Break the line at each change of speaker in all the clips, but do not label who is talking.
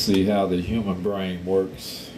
see how the human brain works.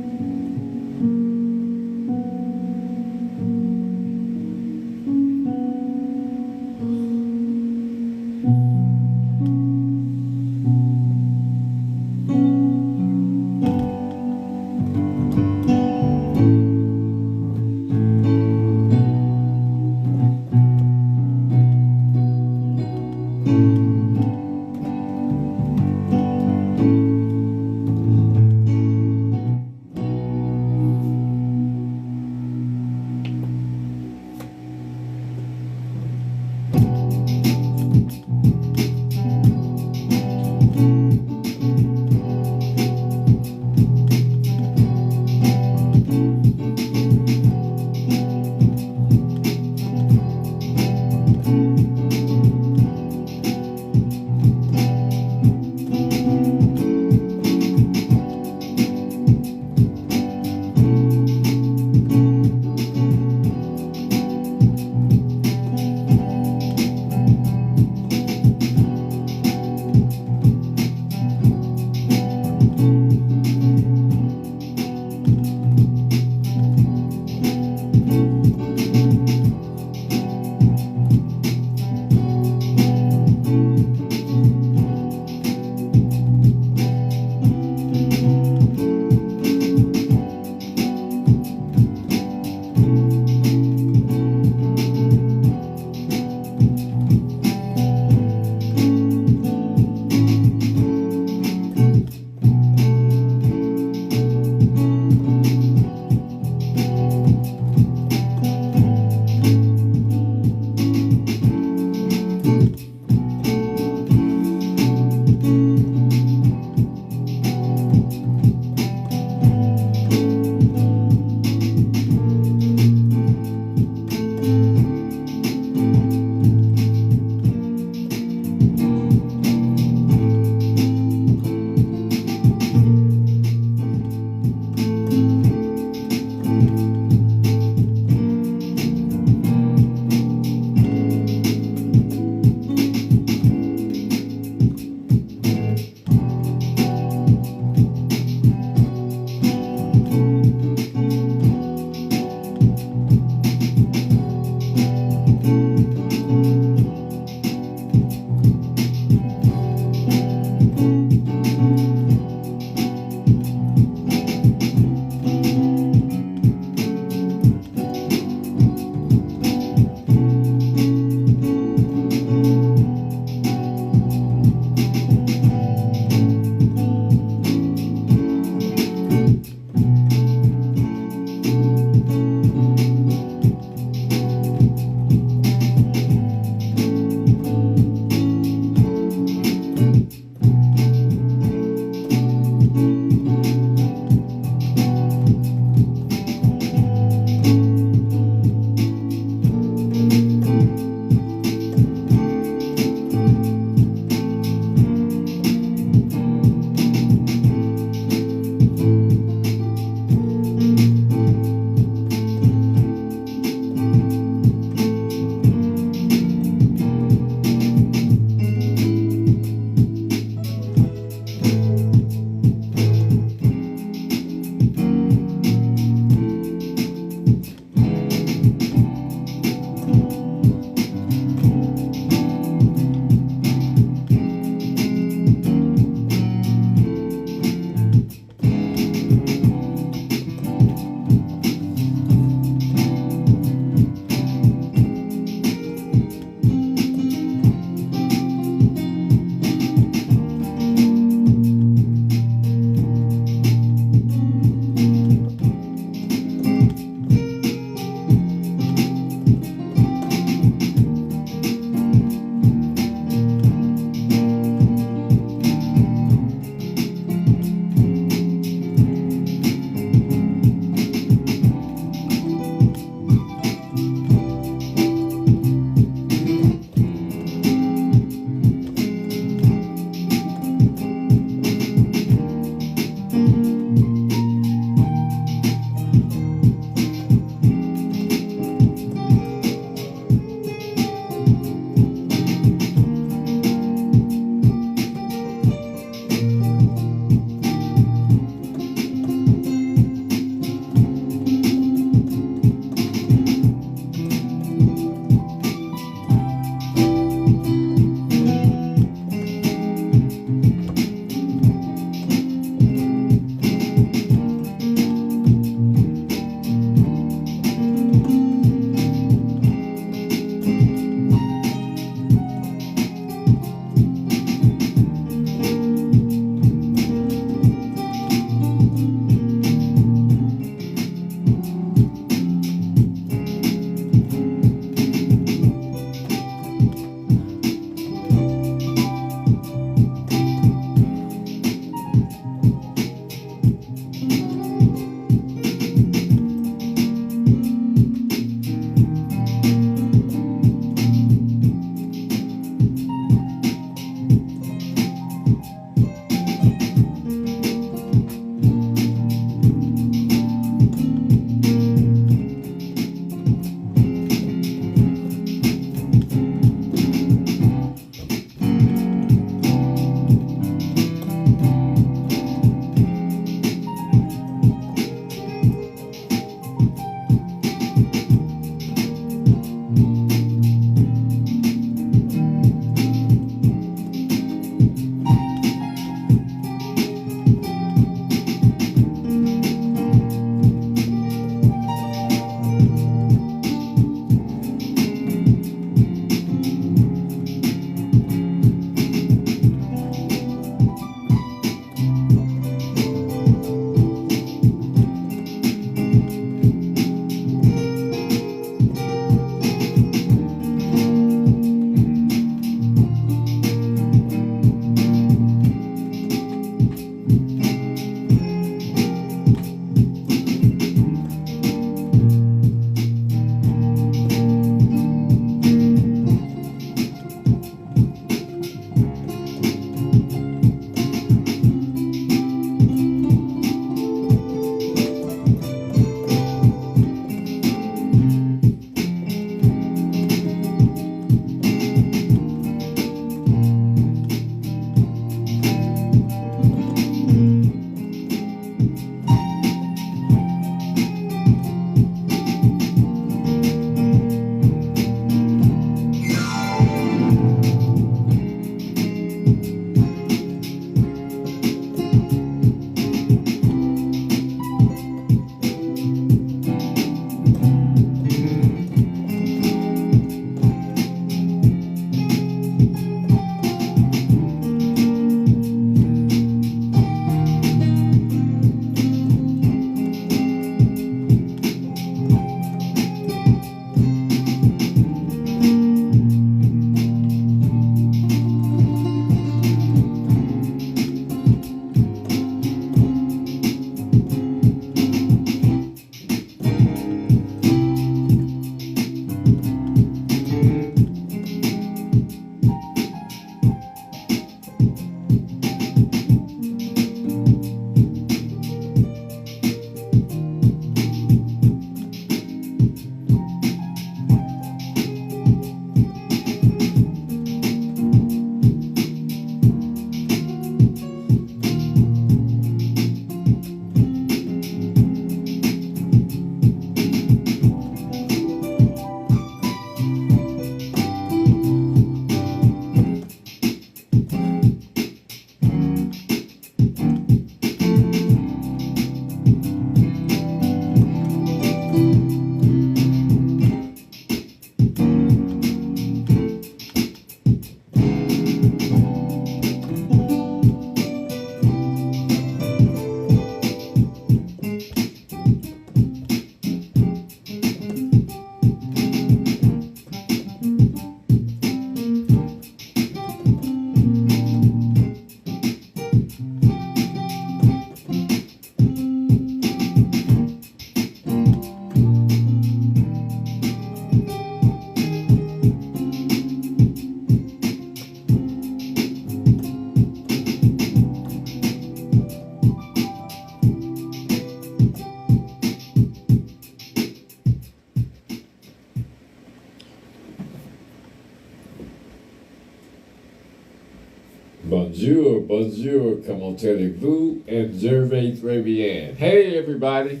bonjour, comment allez-vous, and je vais très bien. Hey, everybody.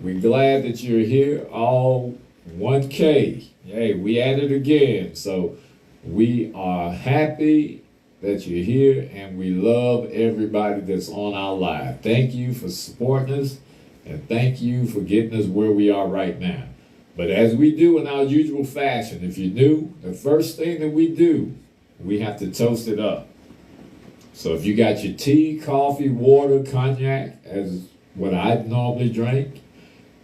We're glad that you're here, all 1K. Hey, we at it again. So we are happy that you're here, and we love everybody that's on our live. Thank you for supporting us, and thank you for getting us where we are right now. But as we do in our usual fashion, if you're new, the first thing that we do, we have to toast it up. So if you got your tea, coffee, water, cognac, as what I normally drink,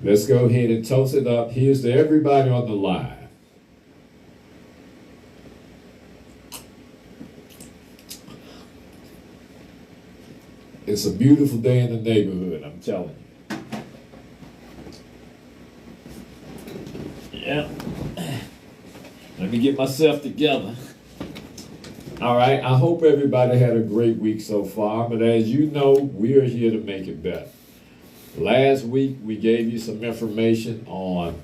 let's go ahead and toast it up. Here's to everybody on the live. It's a beautiful day in the neighborhood, I'm telling you. Yeah. Let me get myself together. All right, I hope everybody had a great week so far, but as you know, we are here to make it better. Last week, we gave you some information on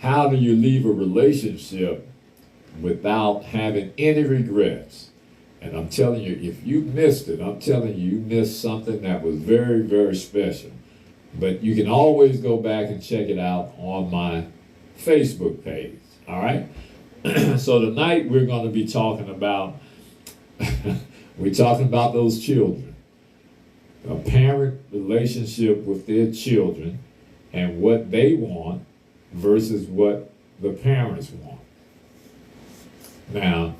how do you leave a relationship without having any regrets. And I'm telling you, if you missed it, I'm telling you, you missed something that was very, very special. But you can always go back and check it out on my Facebook page, all right? So tonight, we're going to be talking about we're talking about those children, a parent relationship with their children and what they want versus what the parents want. Now,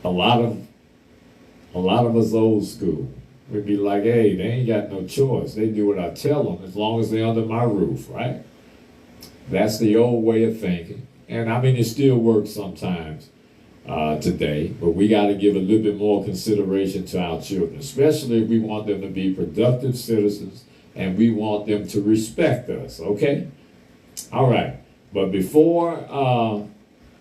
a lot of us old school would be like, hey, they ain't got no choice. They do what I tell them as long as they're under my roof, right? That's the old way of thinking. And I mean, it still works sometimes. Today, but we got to give a little bit more consideration to our children, especially if we want them to be productive citizens and we want them to respect us, okay? All right, but before,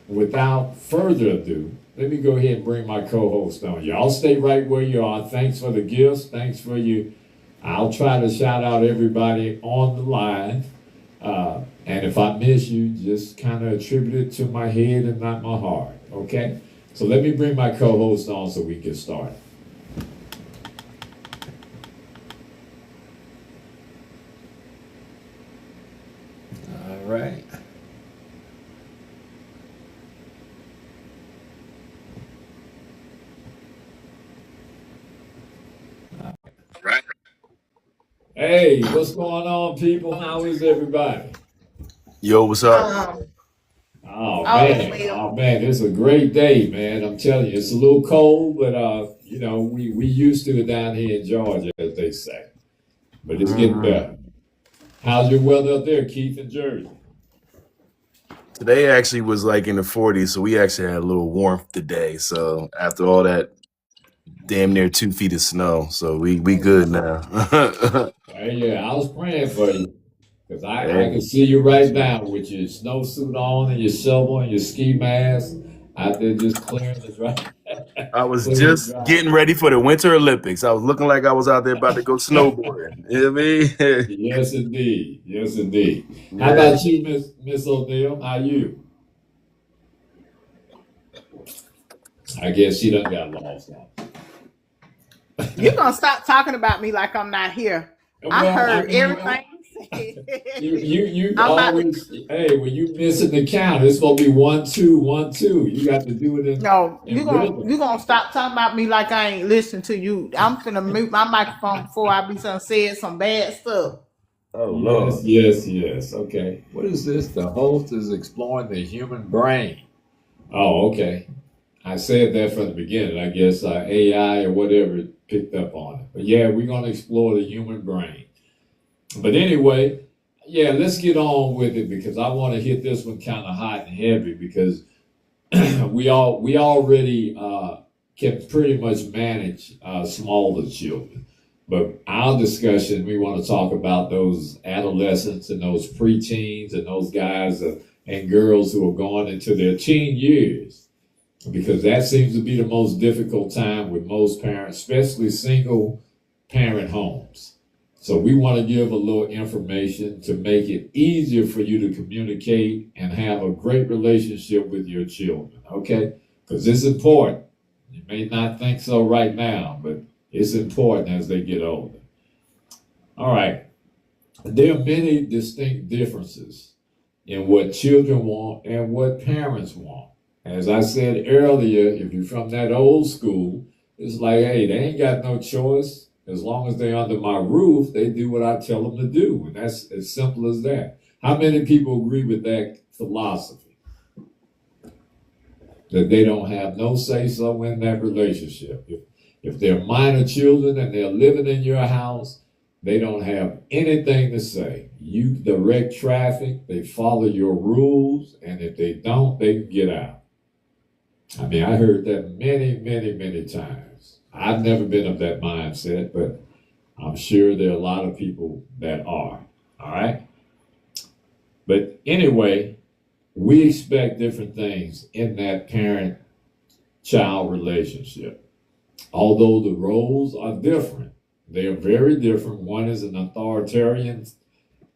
without further ado, let me go ahead and bring my co-host on. Y'all stay right where you are. Thanks for the gifts. Thanks for you. I'll try to shout out everybody on the line. And if I miss you, just kind of attribute it to my head and not my heart. Okay, so let me bring my co-host on so we can start. All right. Right. Hey, what's going on, people? How is everybody?
Yo, what's up?
Oh man, it's a great day, man. I'm telling you, it's a little cold, but we used to it down here in Georgia, as they say. But it's getting better. How's your weather up there, Keith, in Jersey?
Today actually was like in the 40s, so we actually had a little warmth today. So after all that damn near 2 feet of snow, so we good now.
Hey, yeah, I was praying for you because I
Hey,
can see you right now with your snowsuit on and your shovel and your ski mask out there just clearing the drive,
I was
clearing the
just
drive.
getting ready for the Winter Olympics. I was looking like I was out there about to go snowboarding. You know what I mean?
Yes, indeed. Yes, indeed. How
Yeah.
about you, Miss O'Neill? How you? I guess she done got lost now.
You gonna stop talking about me like I'm not here. I
Well, I
heard
mean,
everything you
you
said. I'm about to
always, hey, when you missing the count, it's gonna be 1-2, 1-2. You got to do it
no,
in rhythm.
you gonna stop talking about me like I ain't listening to you. I'm finna mute my microphone before I be some said some bad stuff.
Oh
Yes,
Lord.
yes, yes. Okay. What is this? The host is exploring the human brain. Oh, okay. I said that from the beginning. I guess AI or whatever picked up on it. But yeah, we're gonna explore the human brain. But anyway, yeah, let's get on with it because I want to hit this one kind of hot and heavy because we already can pretty much manage smaller children. But our discussion, we want to talk about those adolescents and those preteens and those guys and girls who are going into their teen years because that seems to be the most difficult time with most parents, especially single parent homes. So we want to give a little information to make it easier for you to communicate and have a great relationship with your children, okay? Because it's important. You may not think so right now, but it's important as they get older. All right. There are many distinct differences in what children want and what parents want. As I said earlier, if you're from that old school, it's like, hey, they ain't got no choice. As long as they're under my roof, they do what I tell them to do. And that's as simple as that. How many people agree with that philosophy? That they don't have no say-so in that relationship. If they're minor children and they're living in your house, they don't have anything to say. You direct traffic, they follow your rules, and if they don't, they can get out. I mean, I heard that many, many, many times. I've never been of that mindset, but I'm sure there are a lot of people that are. All right? But anyway, we expect different things in that parent-child relationship. Although the roles are different, they are very different. One is an authoritarian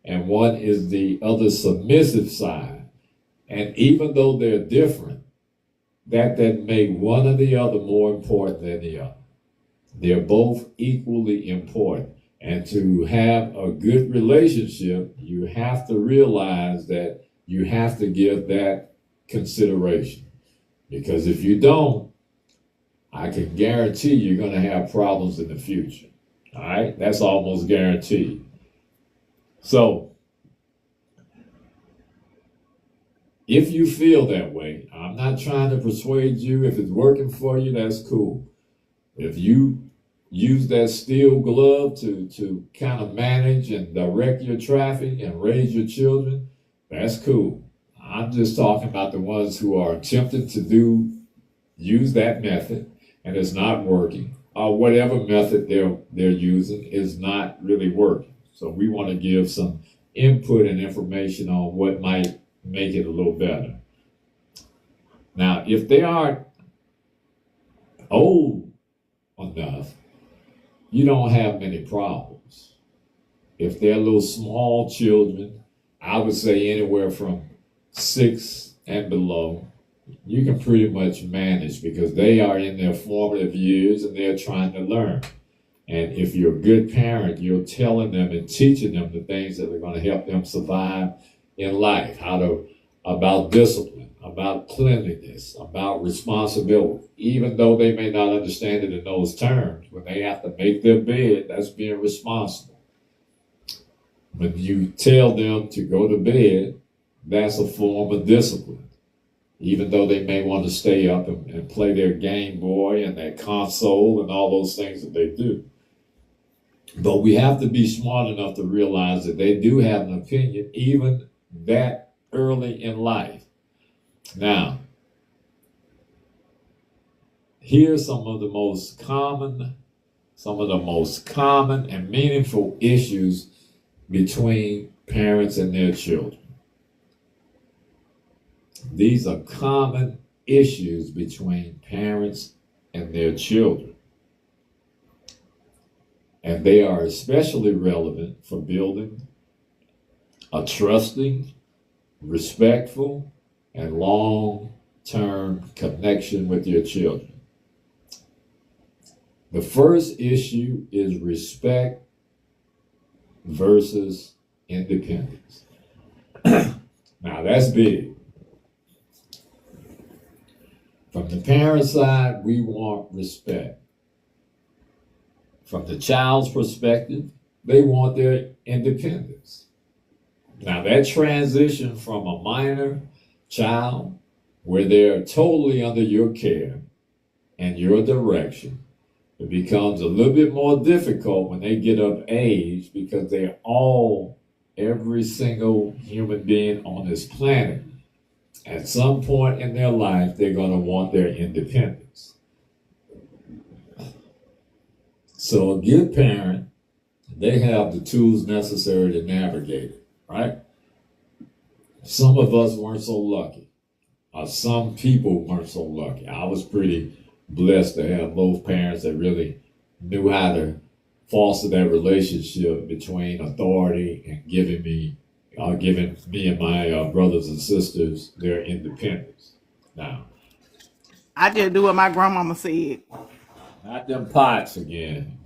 and one is the other submissive side. And even though they're different, that doesn't make one or the other more important than the other. They're both equally important. And to have a good relationship, you have to realize that you have to give that consideration. Because if you don't, I can guarantee you're going to have problems in the future. All right? That's almost guaranteed. So, if you feel that way, I'm not trying to persuade you. If it's working for you, that's cool. If you use that steel glove to kind of manage and direct your traffic and raise your children, that's cool. I'm just talking about the ones who are attempting to use that method and it's not working, or whatever method they're using is not really working. So we want to give some input and information on what might make it a little better. Now, if they aren't old enough, you don't have many problems. If they're little small children, I would say anywhere from 6 and below, you can pretty much manage because they are in their formative years and they're trying to learn. And if you're a good parent, you're telling them and teaching them the things that are going to help them survive in life, about discipline, about cleanliness, about responsibility. Even though they may not understand it in those terms, when they have to make their bed, that's being responsible. When you tell them to go to bed, that's a form of discipline. Even though they may want to stay up and play their Game Boy and their console and all those things that they do. But we have to be smart enough to realize that they do have an opinion, even that early in life. Now, here's some of the most common and meaningful issues between parents and their children. These are common issues between parents and their children. And they are especially relevant for building a trusting, respectful, and long-term connection with your children. The first issue is respect versus independence. Now, that's big. From the parent side, we want respect. From the child's perspective, they want their independence. Now, that transition from a minor child, where they're totally under your care and your direction, it becomes a little bit more difficult when they get of age because they're every single human being on this planet. At some point in their life, they're going to want their independence. So a good parent, they have the tools necessary to navigate it, right? Some of us weren't so lucky. Some people weren't so lucky. I was pretty blessed to have both parents that really knew how to foster that relationship between authority and giving me and my brothers and sisters their independence. Now,
I just do what my grandmama said.
Not them pots again.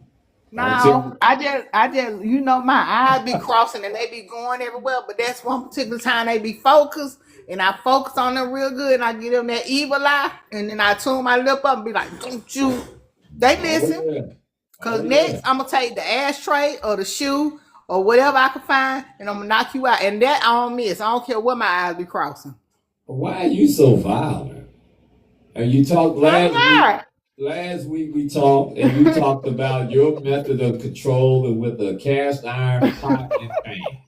Don't
No,
tell
I just, my eyes be crossing and they be going everywhere, but that's one particular time they be focused, and I focus on them real good, and I give them that evil eye, and then I tune my lip up and be like, "Don't you?" They
Oh
listen,
yeah.
cause
Oh yeah.
next I'm gonna take the ashtray or the shoe or whatever I can find, and I'm gonna knock you out, and that I don't miss. I don't care what my eyes be crossing.
Why are you so violent? And you talked
I'm
last week.
not.
Last week we talked, and you talked about your method of control with a cast iron pot and pan.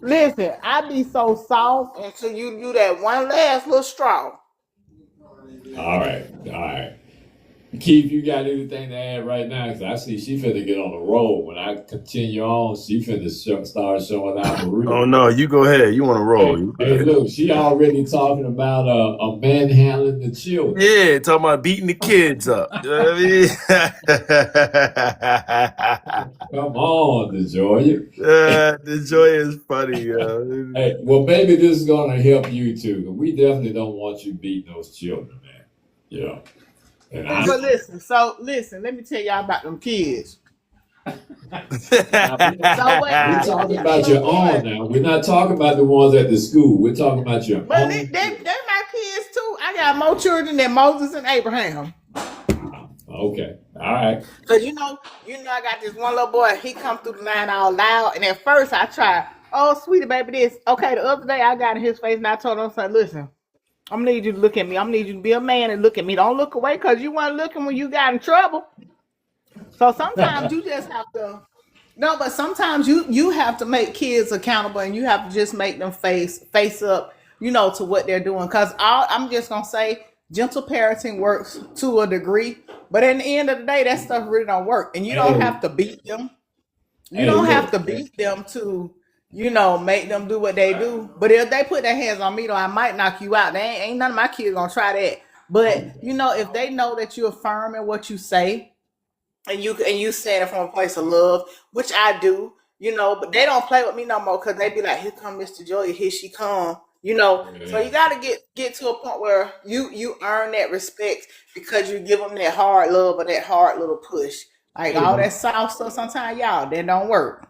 Listen, I be so soft until you do that one last little straw.
All right, all right. Keith, you got anything to add right now? Because I see she finna get on the roll. When I continue on, she finna start showing out for real.
Oh no, you go ahead. You want to roll?
Hey,
You go
hey,
ahead.
look, she already talking about a man handling the children.
Yeah, talking about beating the kids up. You know what I mean?
Come on, DeJoya.
The joy is funny.
Hey, well, maybe this is gonna help you too. 'Cause we definitely don't want you beating those children, man. You know. And
But listen, let me tell y'all about them kids.
now,
So
we're
what?
talking about your own now. We're not talking about the ones at the school. We're talking about your
But
own.
they my kids too. I got more children than Moses and Abraham.
Okay, all right.
Cause I got this one little boy. He come through the line all loud, and at first I tried. Oh, sweetie baby, this. Okay, the other day I got in his face and I told him, "Son, listen, I'm gonna need you to look at me. I'm gonna need you to be a man and look at me. Don't look away, cause you weren't looking when you got in trouble." So sometimes you just have to. No, but sometimes you have to make kids accountable, and you have to just make them face up, to what they're doing. Cause I'm just gonna say, gentle parenting works to a degree, but at the end of the day, that stuff really don't work, and you don't
Hey,
have to beat them. You
hey,
don't have
look.
to beat them to, make them do what they do. But if they put their hands on me, though, I might knock you out. They ain't none of my kids gonna try that. But if they know that you're firm in what you say, and you saying it from a place of love, which I do, but they don't play with me no more because they be like, "Here come Mr. Joy, here she come." So
Yeah.
you got to get to a point where you earn that respect because you give them that hard love or that hard little push. Like
Hey,
all that soft stuff, sometimes that don't work.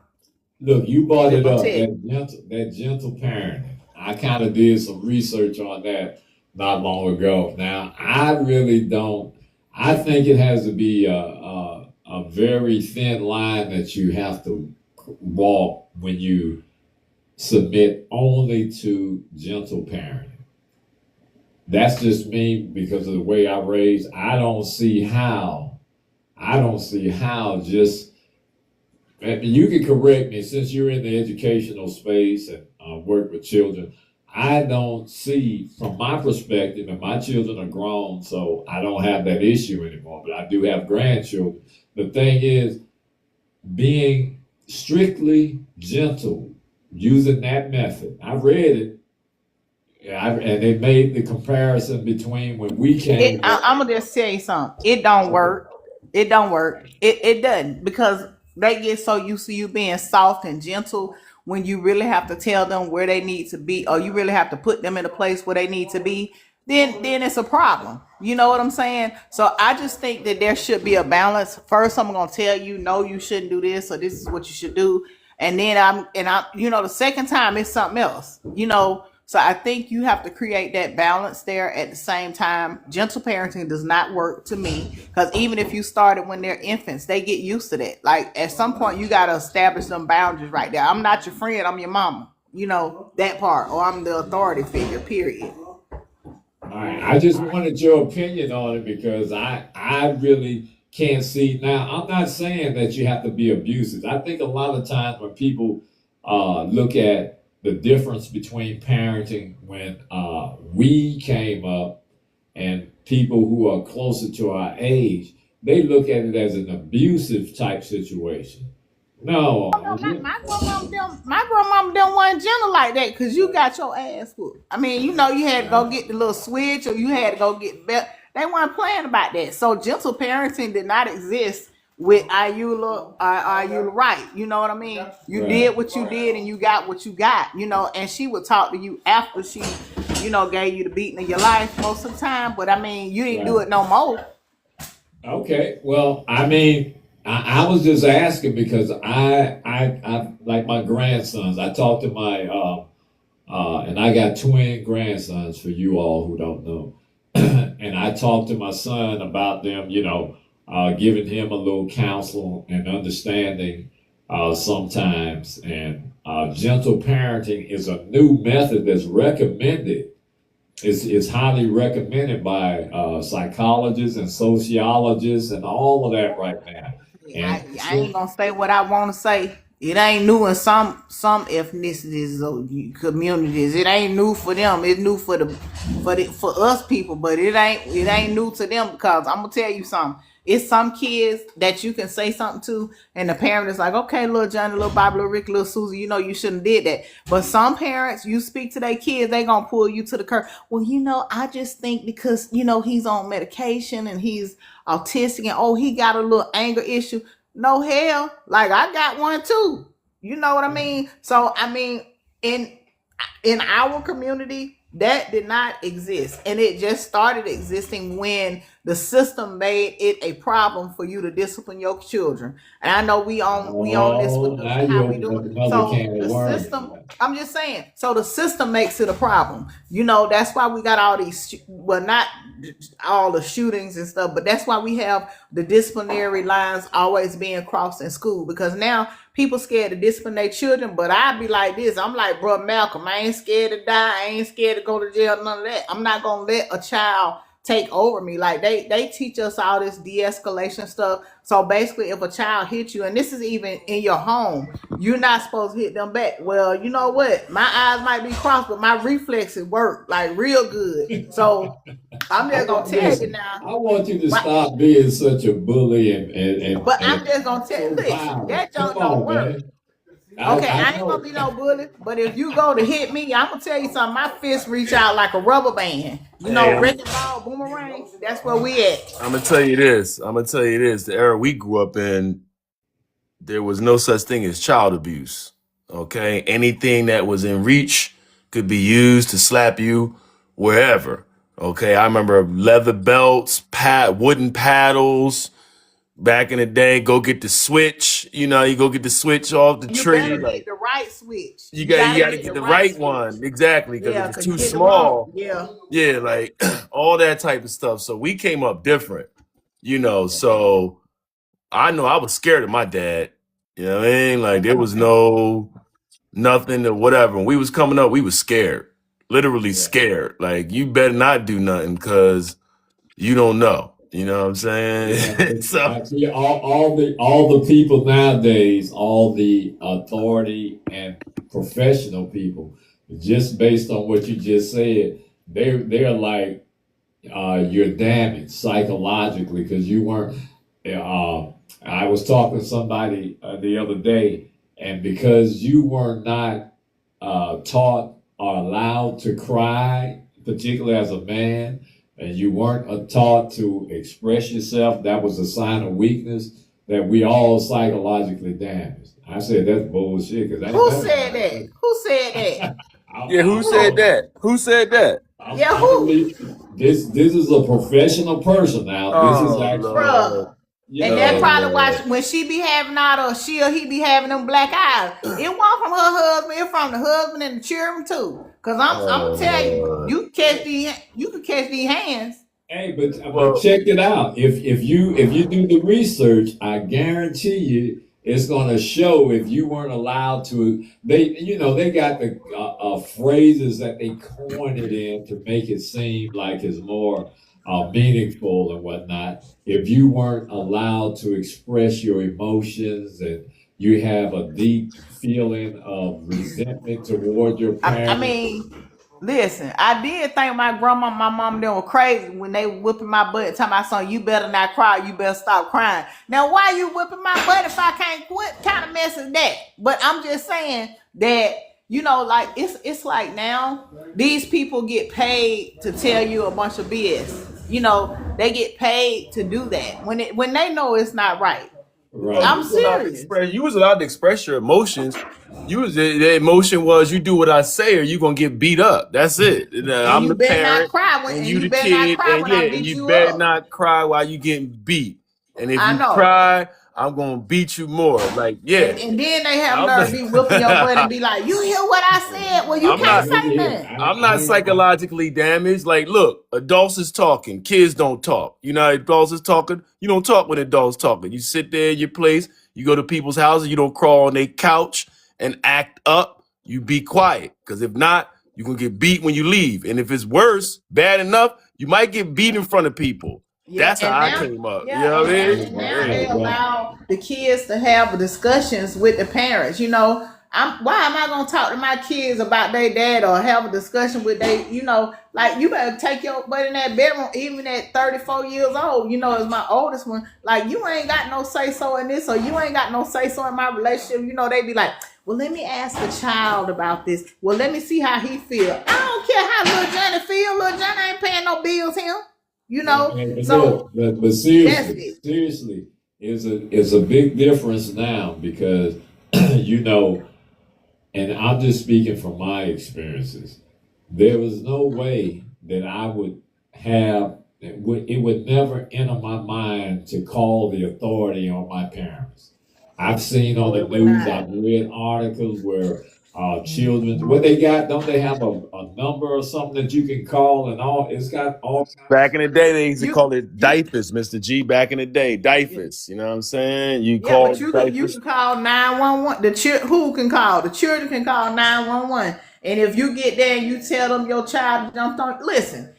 look, you
And
brought
it
it up,
protect.
that gentle parenting. I kind of did some research on that not long ago. Now, I really don't. I think it has to be a very thin line that you have to walk when you submit only to gentle parenting. That's just me because of the way I raised. I don't see how. Just and you can correct me since you're in the educational space and work with children. I don't see, from my perspective, and my children are grown, so I don't have that issue anymore. But I do have grandchildren. The thing is, being strictly gentle, using that method. I read it, and they made the comparison between when we came up.
I'm gonna just tell you something. It don't work. It don't work. It doesn't because they get so used to you being soft and gentle when you really have to tell them where they need to be, or you really have to put them in a place where they need to be. Then it's a problem. You know what I'm saying? So I just think that there should be a balance. First, I'm gonna tell you, no, you shouldn't do this, or this is what you should do, and then the second time it's something else. So I think you have to create that balance there at the same time. Gentle parenting does not work to me because even if you started when they're infants, they get used to that. Like at some point, you got to establish some boundaries right there. I'm not your friend, I'm your mama. That part, or I'm the authority figure, period.
All right, I just wanted your opinion on it because I really can't see. Now, I'm not saying that you have to be abusive. I think a lot of times when people look at the difference between parenting when we came up and people who are closer to our age, they look at it as an abusive type situation. No,
No, my grandmama them wasn't gentle like that because you got your ass whooped. I mean, you had to go get the little switch or you had to go get belt. They weren't playing about that. So gentle parenting did not exist with Ayula right. You know what I mean? You
right.
did what you did and you got what you got, and she would talk to you after she gave you the beating of your life most of the time. But I mean, you didn't do
Right.
it no more.
Okay. Well, I mean, I was just asking because I like my grandsons. I talked to my and I got twin grandsons for you all who don't know. And I talked to my son about them, giving him a little counsel and understanding sometimes. And gentle parenting is a new method that's recommended. It's highly recommended by psychologists and sociologists and all of that right now.
I,
And
I ain't
so,
gonna say what I want to say. It ain't new in some ethnicities or communities. It ain't new for them. It's new for us people, but it ain't new to them because I'm gonna tell you something. It's some kids that you can say something to, and the parent is like, "Okay, little Johnny, little Bobby, little Rick, little Susie, you shouldn't did that." But some parents, you speak to their kids, they gonna pull you to the curb. Well, I just think because he's on medication and he's autistic and he got a little anger issue. No, hell, like I got one too. You know what I mean? So I mean, in our community, that did not exist, and it just started existing when the system made it a problem for you to discipline your children. And I know we on this with
now
how
you
we
open
do
up
it.
another
So
can of
the
worms.
system, I'm just saying. So the system makes it a problem. That's why we got all these. Well, not all the shootings and stuff, but that's why we have the disciplinary lines always being crossed in school because now people scared to discipline their children. But I'd be like this. I'm like, bro, Malcolm. I ain't scared to die. I ain't scared to go to jail. None of that. I'm not gonna let a child take over me. Like they teach us all this de-escalation stuff. So basically if a child hits you, and this is even in your home, you're not supposed to hit them back. Well, you know what? My eyes might be crossed, but my reflexes work like real good. So I'm
I
just gonna
want
tell you
listen.
now.
I want you to
Right.
stop being such a bully and,
But I'm
and
just gonna tell you,
so
listen,
violent.
that
Come
junk don't
on,
work.
man.
Okay,
I
I ain't gonna
know.
be no bully, but if you go to hit me, I'm gonna tell you something. My fist reach out like a rubber band.
Hey,
Wrecking ball, boomerang. That's where we at.
I'm gonna tell you this. I'm gonna tell you this. The era we grew up in, there was no such thing as child abuse. Okay, anything that was in reach could be used to slap you wherever. Okay, I remember leather belts, wooden paddles. Back in the day, go get the switch. You go get the switch off the
You
tree.
better
Like
get the right switch.
you
You
got, you
gotta
got to
get
get
the
the
right
right
switch.
one exactly because if
Yeah,
it's
cause you
too
get the wrong.
small,
Yeah.
yeah, like all that type of stuff. So we came up different. So I know I was scared of my dad. You know what I mean? Like there was nothing or whatever. When we was coming up, we was scared, literally
Yeah.
scared. Like you better not do nothing because you don't know. You know what I'm
Yeah,
saying? So
I see all the people nowadays, all the authority and professional people, just based on what you just said, they're like you're damaged psychologically because you weren't. Uh, I was talking to somebody the other day, and because you were not taught or allowed to cry, particularly as a man, and you weren't taught to express yourself, that was a sign of weakness. That we all psychologically damaged. I said that's bullshit because
Who said that? Who said that?
yeah, who said
Who?
that? Who said that?
Yeah,
I
who?
believe this is a professional person now. This is
Oh
actually
Lord,
Bruh.
you
And that
oh
know
probably why
Lord.
when she be having out or she or he be having them black eyes. It wasn't from her husband, it from the husband and the children too. Cause I'm
Oh
gonna tell you,
Lord.
you can catch these hands.
hey, but
Well,
check it out. If you do the research, I guarantee you it's gonna show if you weren't allowed to. They got the phrases that they coined it in to make it seem like it's more meaningful and whatnot. If you weren't allowed to express your emotions and you have a deep feeling of resentment toward your
I
parents.
mean, listen, I did think my grandma, my mom, and them were crazy when they whipping my butt, telling my son, "You better not cry. You better stop crying." Now, why you whipping my butt if I can't quit? Kind of mess is that? But I'm just saying that like it's like now these people get paid to tell you a bunch of BS. They get paid to do that when they know it's not right.
Right.
I'm serious.
You was allowed to express your emotions. The emotion was you do what I say or you gonna get beat up. That's it.
And
I'm
you
the
better not
parent
cry
and
and
you
you
the
better not
kid,
cry
and
when
yeah,
I
and
beat
you
you
better
up.
not cry while you getting beat. And if
I
you
know.
cry, I'm gonna beat you more. Like, yeah.
And then they have
I'm
nerve to be whipping your butt and
not,
be like, you hear what I said? Well, you
I'm
can't
not
say nothing.
I'm not psychologically damaged. Like, look, adults is talking, kids don't talk. You know how adults is talking? You don't talk when adults talking. You sit there in your place, you go to people's houses, you don't crawl on their couch and act up. You be quiet. Because if not, you're gonna get beat when you leave. And if it's worse, bad enough, you might get beat in front of people.
Yeah,
That's how
and
I
now,
came up. You
yeah,
know what I mean?
now
Yeah.
they allow the kids to have discussions with the parents. You know, why am I gonna talk to my kids about their dad or have a discussion with they? You know, like you better take your butt in that bedroom, even at 34 years old. You know, as my oldest one, like you ain't got no say so in this, or you ain't got no say so in my relationship. You know, they be like, well, let me ask the child about this. Well, let me see how he feel. I don't care how little Johnny feel. Little Johnny ain't paying no bills him. You know,
But
so
look, but
that's
seriously,
it.
seriously, is a big difference now because you know, and I'm just speaking from my experiences. There was no way that I would have it would never enter my mind to call the authority on my parents. I've seen on
No,
the
it would
news,
not.
I've read articles where children, what they got, don't they have a number or something that you can call and all? It's got all kinds
Back
of
in the
stuff.
day, they used to
You
call it
you
diapers, Mr. G. Back in the day, diapers. You know what I'm saying? You
yeah, but
call
you
diapers.
can call 911. Who can call? The children can call 911. And if you get there and you tell them your child jumped on, listen.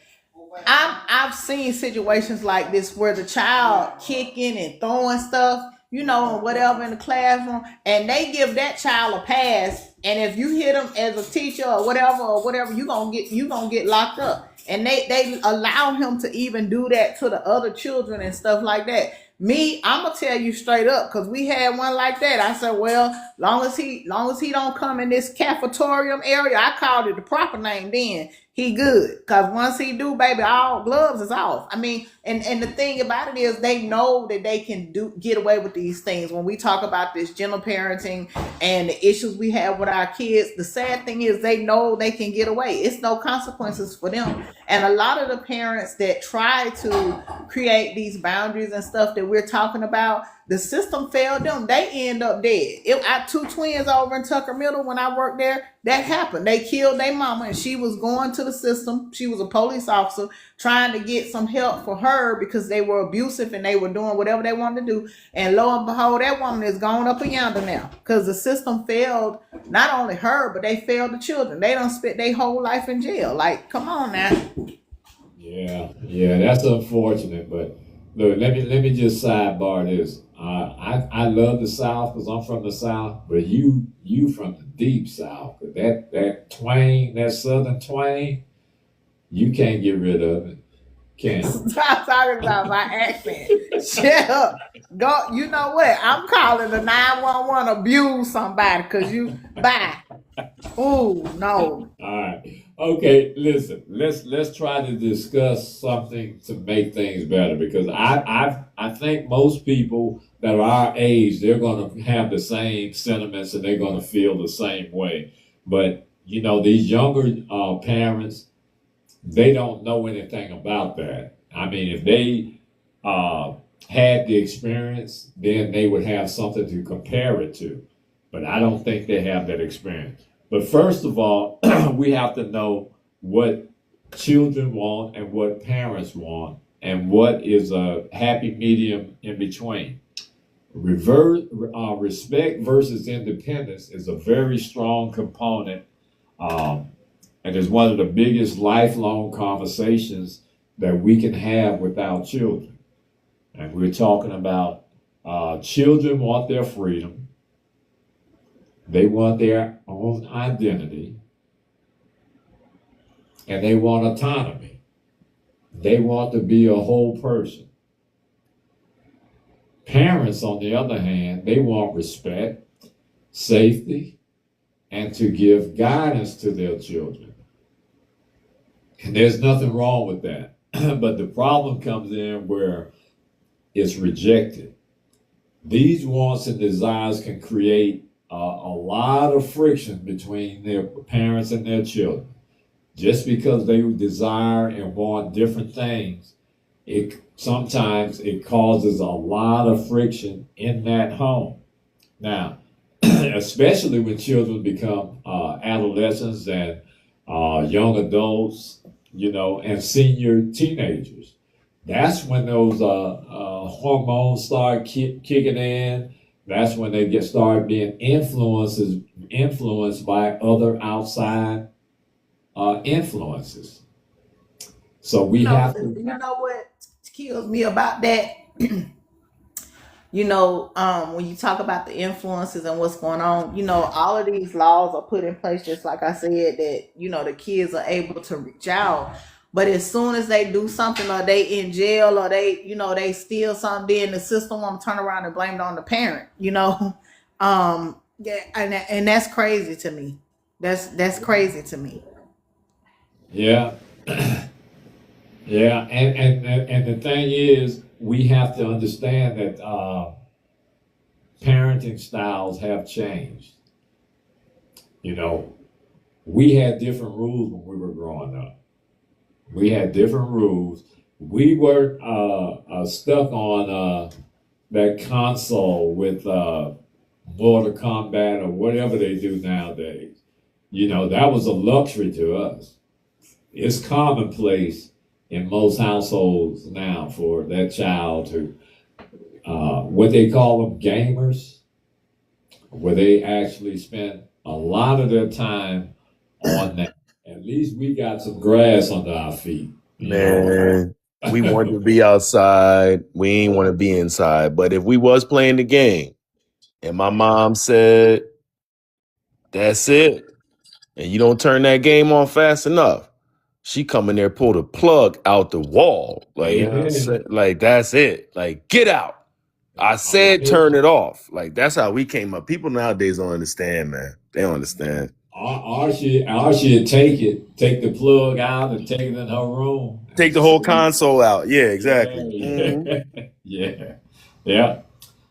I've seen situations like this where the child kicking and throwing stuff, you know, or whatever in the classroom, and they give that child a pass. And if you hit them as a teacher or whatever, you gonna get locked up. And they allow him to even do that to the other children and stuff like that. Me, I'm gonna tell you straight up because we had one like that. I said, well, long as he don't come in this cafetorium area, I called it the proper name then. He good. Cause once he do, baby, all gloves is off. I mean, and the thing about it is they know that they can get away with these things. When we talk about this gentle parenting and the issues we have with our kids, the sad thing is they know they can get away. It's no consequences for them. And a lot of the parents that try to create these boundaries and stuff that we're talking about, the system failed them. They end up dead. I two twins over in Tucker Middle when I worked there, that happened. They killed their mama and she was going to the system. She was a police officer trying to get some help for her because they were abusive and they were doing whatever they wanted to do. And lo and behold, that woman is gone up and yonder now because the system failed not only her, but they failed the children. They don't spend their whole life in jail. Like, come on now.
Yeah, that's unfortunate. But look, let me just sidebar this. I love the South because I'm from the South, but you from the deep South. That twang, that Southern twang, you can't get rid of it, can you?
Stop talking about my accent. Shut up. Go. You know what? I'm calling the 911 abuse somebody because you bye. Ooh, no.
All right. Okay, listen. Let's try to discuss something to make things better because I think most people that are our age, they're going to have the same sentiments and they're going to feel the same way. But you know, these younger parents, they don't know anything about that. I mean, if they had the experience, then they would have something to compare it to. But I don't think they have that experience. But first of all, we have to know what children want and what parents want and what is a happy medium in between. Respect versus independence is a very strong component and is one of the biggest lifelong conversations that we can have with our children. And we're talking about children want their freedom. They want their own identity. And they want autonomy. They want to be a whole person. Parents, on the other hand, they want respect, safety, and to give guidance to their children. And there's nothing wrong with that. But the problem comes in where it's rejected. These wants and desires can create a lot of friction between their parents and their children. Just because they desire and want different things, it sometimes it causes a lot of friction in that home. Now, especially when children become adolescents and young adults, and senior teenagers. That's when those hormones start kicking in. That's when they start being influenced by other outside influences. So we have to.
You know what kills me about that? When you talk about the influences and what's going on, all of these laws are put in place, just like I said, that, the kids are able to reach out. But as soon as they do something, or they in jail, or they steal something, then the system want to turn around and blame it on the parent, Yeah, and that's crazy to me. That's crazy to me.
Yeah, yeah, and the thing is, we have to understand that parenting styles have changed. You know, we had different rules when we were growing up. We had different rules. We weren't stuck on that console with Mortal Kombat or whatever they do nowadays. That was a luxury to us. It's commonplace in most households now for that child to, what they call them, gamers, where they actually spend a lot of their time on that. At least we got some grass under our feet.
Man, we wanted to be outside. We ain't want to be inside. But if we was playing the game and my mom said, that's it, and you don't turn that game on fast enough, she come in there, pull the plug out the wall. Like, you know what I'm saying? Like, that's it. Like, get out. I said turn it off. Like, that's how we came up. People nowadays don't understand, man. They don't understand.
Or she'd take the plug out and take it in her room.
Take the whole console out. Yeah, exactly.
Yeah. Yeah.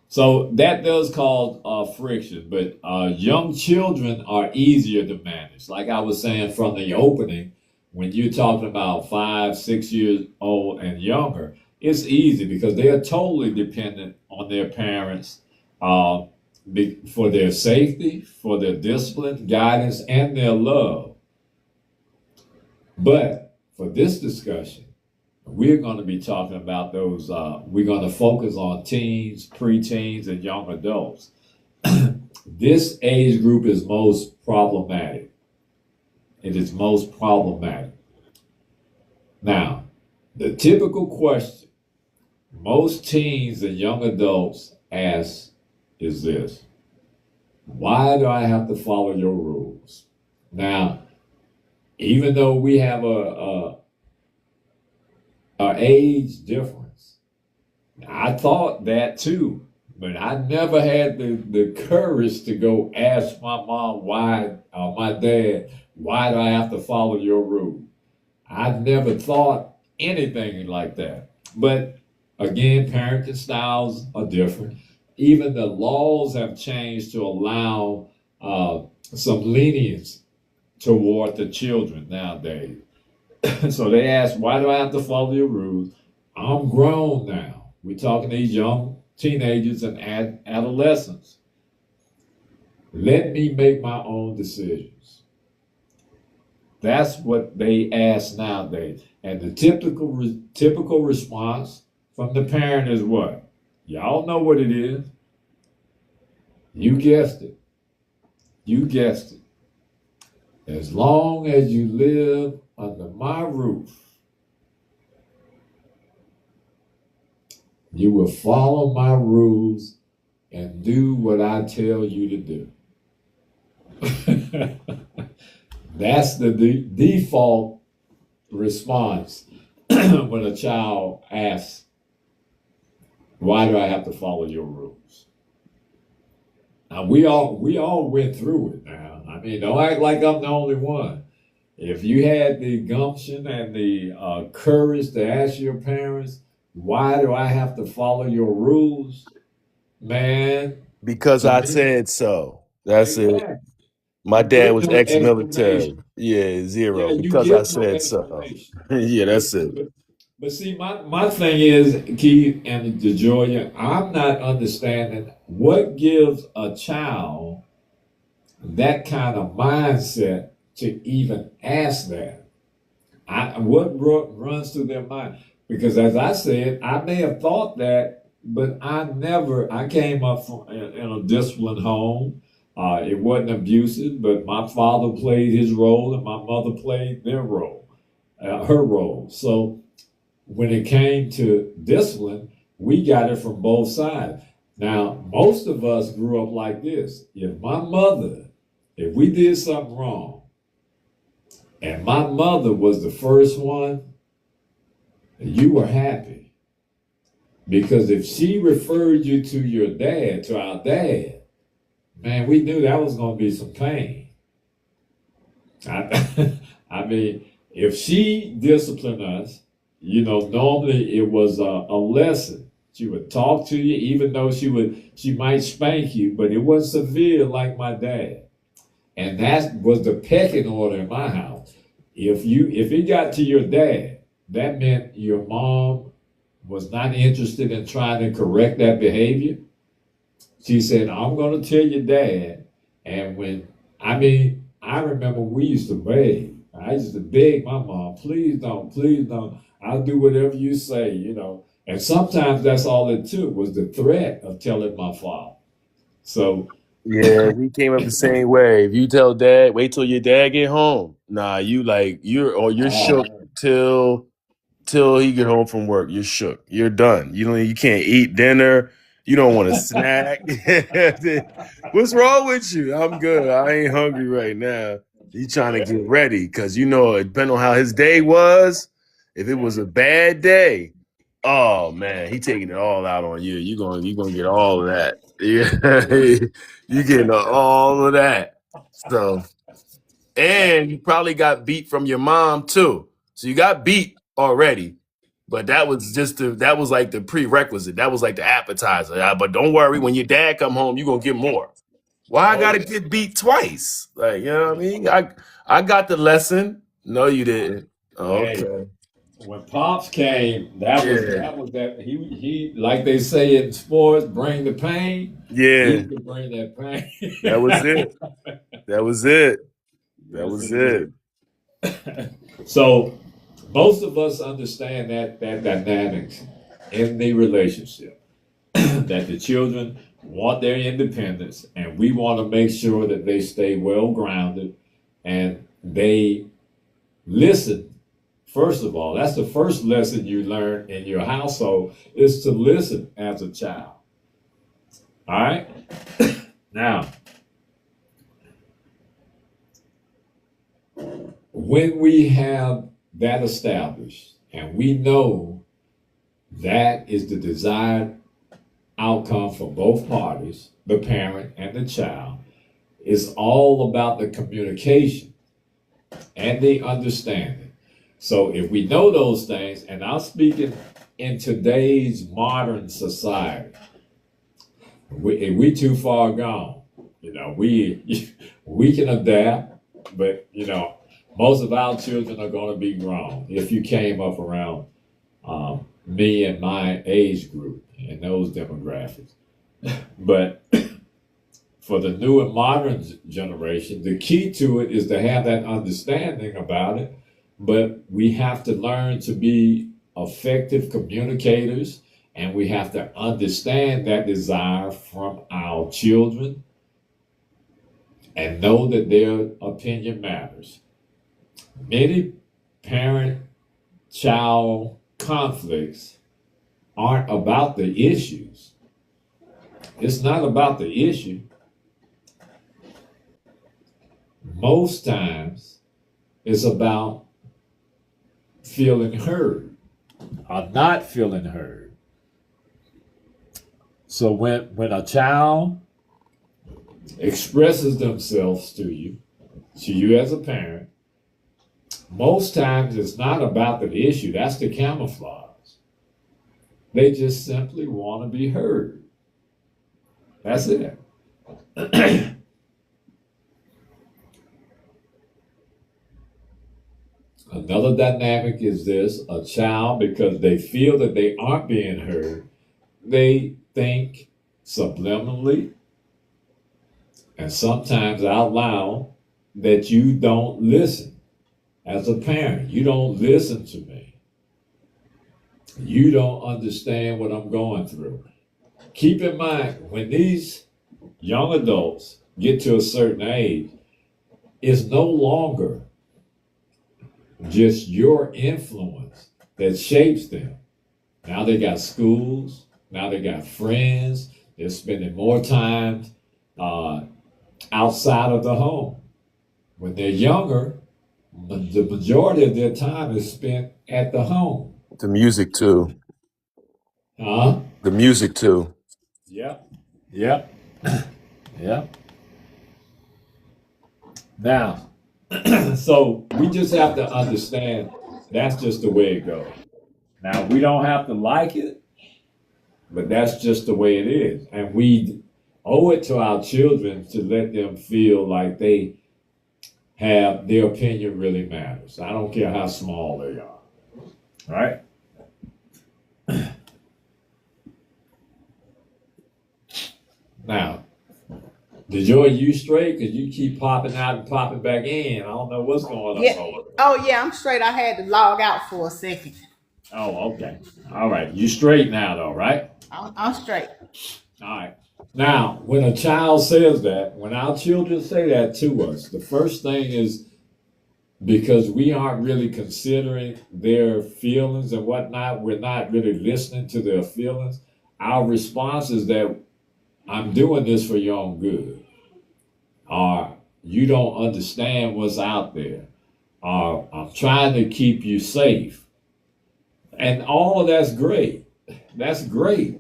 So that does cause friction, but young children are easier to manage. Like I was saying from the opening, when you're talking about 5, 6 years old and younger, it's easy because they are totally dependent on their parents for their safety, for their discipline, guidance, and their love. But for this discussion, we're going to be talking about those. We're going to focus on teens, preteens, and young adults. This age group is most problematic. It is most problematic. Now, the typical question most teens and young adults ask is this: why do I have to follow your rules? Now, even though we have a age difference, I thought that too, but I never had the courage to go ask my mom my dad, why do I have to follow your rule? I never thought anything like that. But again, parenting styles are different. Even the laws have changed to allow some lenience toward the children nowadays. So they ask, why do I have to follow your rules? I'm grown now. We're talking to these young teenagers and adolescents. Let me make my own decisions. That's what they ask nowadays. And the typical response from the parent is what? Y'all know what it is. You guessed it. You guessed it. As long as you live under my roof, you will follow my rules and do what I tell you to do. That's the default response when a child asks, why do I have to follow your rules? Now, we all went through it now. I mean, don't act like I'm the only one. If you had the gumption and the courage to ask your parents, why do I have to follow your rules? man,
Because
to
I
me,
said so. That's it.
exactly.
My
You
dad
get
was
no
ex-military.
explanation.
Yeah,
Yeah,
zero.
you
Because I
get no
said so.
explanation.
Yeah,
But
that's it.
but, but see, my thing is, Keith and DeJoya, I'm not understanding what gives a child that kind of mindset to even ask that. Runs through their mind? Because as I said, I may have thought that, but I came up from in a disciplined home. It wasn't abusive, but my father played his role and my mother played her role. So when it came to discipline, we got it from both sides. Now, most of us grew up like this. If we did something wrong, and my mother was the first one, you were happy. Because if she referred you to your dad, to our dad, man, we knew that was going to be some pain. I mean, if she disciplined us, normally it was a lesson. She would talk to you, even though she might spank you, but it wasn't severe like my dad. And that was the pecking order in my house. If it got to your dad, that meant your mom was not interested in trying to correct that behavior. She said, I'm going to tell your dad. And I remember we used to beg. I used to beg my mom, please don't. I'll do whatever you say. And sometimes that's all it took was the threat of telling my father. So,
Yeah, we came up the same way. If you tell dad, wait till your dad get home. Nah, you're shook
oh,
till he get home from work. You're shook. You're done. You can't eat dinner. You don't want to snack. What's wrong with you? I'm good. I ain't hungry right now. He trying to
yeah,
get ready because it depends on how his day was. If it
yeah,
was a bad day, oh man, he taking it all out on you. You gonna get all of that. Yeah, you getting all of that. So and you probably got beat from your mom too. So you got beat already, but that was like the prerequisite. That was like the appetizer. But don't worry, when your dad come home, you gonna get more. Why I
oh
gotta
yeah,
get beat twice? Like, you know what I mean? I got the lesson. No, you didn't.
hey.
Okay.
When Pops came, that was
Yeah.
that was that he like they say in sports, bring the pain.
Yeah.
He could bring that pain.
That was it. That was it. That
Yes,
was it.
indeed. So most of us understand that dynamics in the relationship that the children want their independence, and we want to make sure that they stay well grounded and they listen. First of all, that's the first lesson you learn in your household is to listen as a child. All right? Now, when we have that established and we know that is the desired outcome for both parties, the parent and the child, it's all about the communication and the understanding. So if we know those things, and I'm speaking in today's modern society, we too far gone. We can adapt, but most of our children are going to be grown. If you came up around me and my age group and those demographics, but for the new and modern generation, the key to it is to have that understanding about it. But we have to learn to be effective communicators, and we have to understand that desire from our children and know that their opinion matters. Many parent child conflicts aren't about the issues. It's not about the issue. Most times, it's about feeling heard or not feeling heard. So when a child expresses themselves to you as a parent, most times it's not about the issue. That's the camouflage. They just simply want to be heard. That's it. Another dynamic is this: a child, because they feel that they aren't being heard, they think subliminally and sometimes out loud that you don't listen. As a parent, you don't listen to me. You don't understand what I'm going through. Keep in mind, when these young adults get to a certain age, it's no longer just your influence that shapes them. Now they got schools, now they got friends, they're spending more time uh, outside of the home. When they're younger, the majority of their time is spent at the home.
The music too.
Huh?
The music too.
Yep. Yep. Yep. Now, so we just have to understand that's just the way it goes. Now, we don't have to like it, but that's just the way it is. And we owe it to our children to let them feel like they have their opinion really matters. I don't care how small they are. Right? Now, DeJoy, you straight? Because you keep popping out and popping back in. I don't know what's going on
Yeah.
over there.
Oh yeah, I'm straight. I had to log out for a second.
Oh, okay. All right. You straight now, though, right?
I'm straight.
All right. Now, when a child says that, when our children say that to us, the first thing is because we aren't really considering their feelings and whatnot, we're not really listening to their feelings. Our response is that I'm doing this for your own good, or you don't understand what's out there, or I'm trying to keep you safe. And all of that's great. That's great.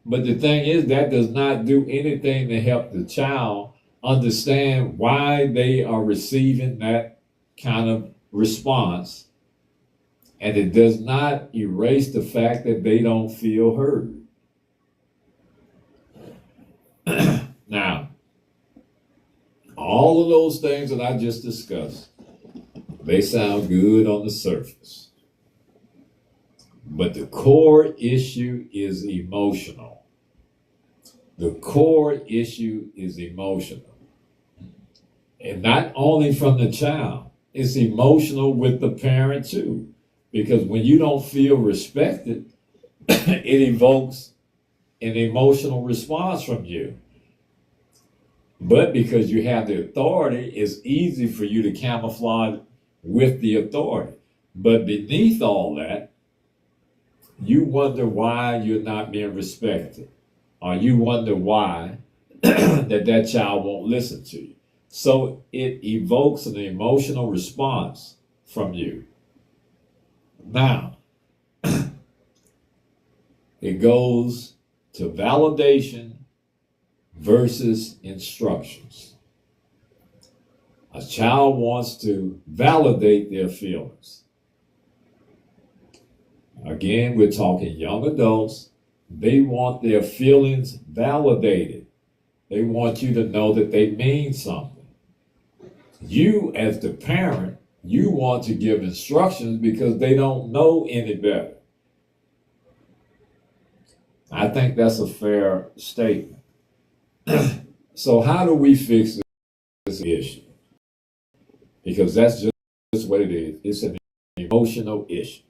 But the thing is, that does not do anything to help the child understand why they are receiving that kind of response. And it does not erase the fact that they don't feel heard. Now, all of those things that I just discussed, they sound good on the surface. But the core issue is emotional. The core issue is emotional. And not only from the child, it's emotional with the parent too. Because when you don't feel respected, it evokes an emotional response from you. But because you have the authority, it's easy for you to camouflage with the authority. But beneath all that, you wonder why you're not being respected, or you wonder why that child won't listen to you. So it evokes an emotional response from you. Now, it goes to validation versus instructions. A child wants to validate their feelings. Again, we're talking young adults. They want their feelings validated. They want you to know that they mean something. You, as the parent, you want to give instructions because they don't know any better. I think that's a fair statement. So how do we fix this issue? Because that's just what it is. It's an emotional issue.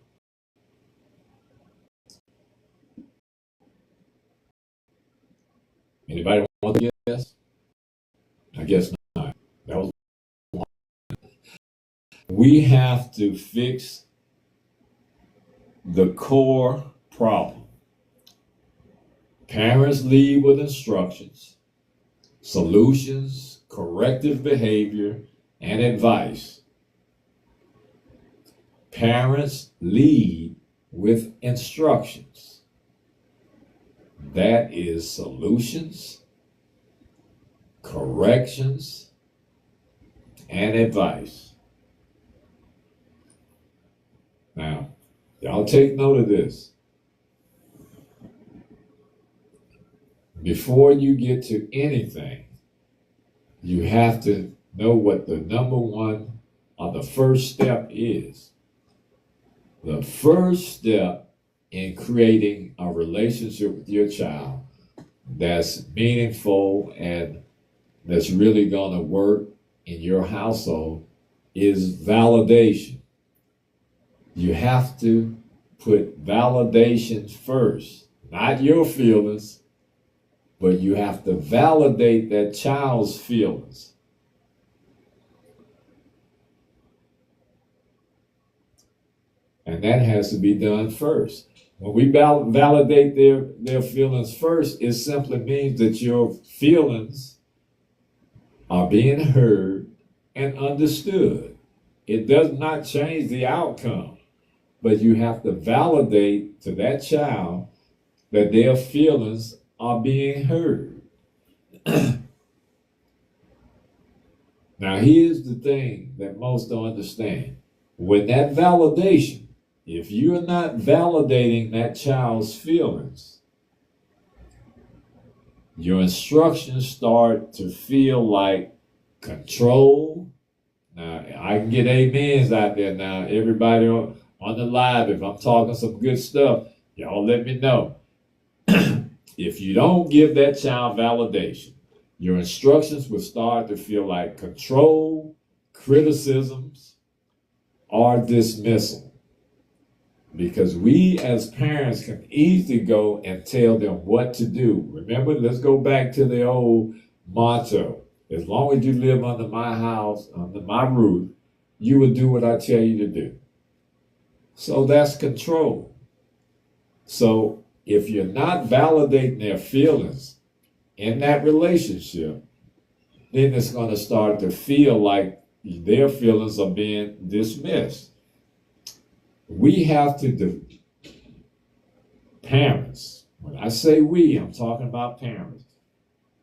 Anybody want to guess? I guess not. That was one. We have to fix the core problem. Parents lead with instructions, solutions, corrective behavior, and advice. Parents lead with instructions. That is solutions, corrections, and advice. Now, y'all take note of this. before you get to anything, you have to know what the number one or the first step is. The first step in creating a relationship with your child that's meaningful and that's really going to work in your household is validation. You have to put validation first, not your feelings, but you have to validate that child's feelings. And that has to be done first. When we validate their feelings first, it simply means that your feelings are being heard and understood. It does not change the outcome, but you have to validate to that child that their feelings are being heard. Now, here's the thing that most don't understand. When that validation, if you're not validating that child's feelings, your instructions start to feel like control. Now, I can get amens out there now. Everybody on the live, if I'm talking some good stuff, y'all let me know. If you don't give that child validation, your instructions will start to feel like control, criticisms, or dismissal. Because we as parents can easily go and tell them what to do. Remember, let's go back to the old motto. As long as you live under my house, under my roof, you will do what I tell you to do. So that's control. So if you're not validating their feelings in that relationship, then it's going to start to feel like their feelings are being dismissed. We have to, parents, when I say we, I'm talking about parents.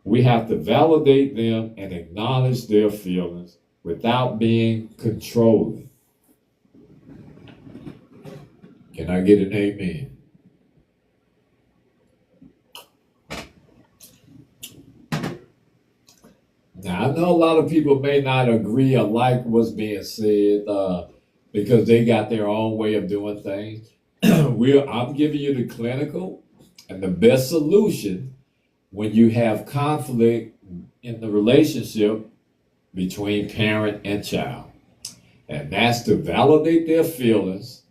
We have to validate them and acknowledge their feelings without being controlling. Can I get an amen? Now, I know a lot of people may not agree or like what's being said because they got their own way of doing things. I'm giving you the clinical and the best solution when you have conflict in the relationship between parent and child. And that's to validate their feelings,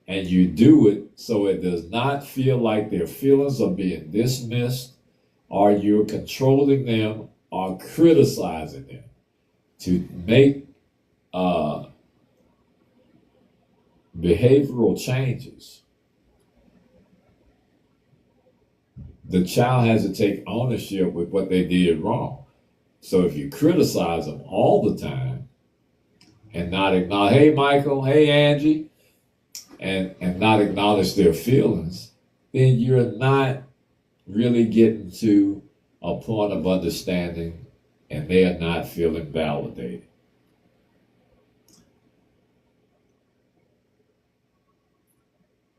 and you do it so it does not feel like their feelings are being dismissed or you're controlling them or criticizing them. To make behavioral changes, the child has to take ownership with what they did wrong. So if you criticize them all the time and not acknowledge, hey Michael, hey Angie, and not acknowledge their feelings, then you're not really getting to a point of understanding and they are not feeling validated.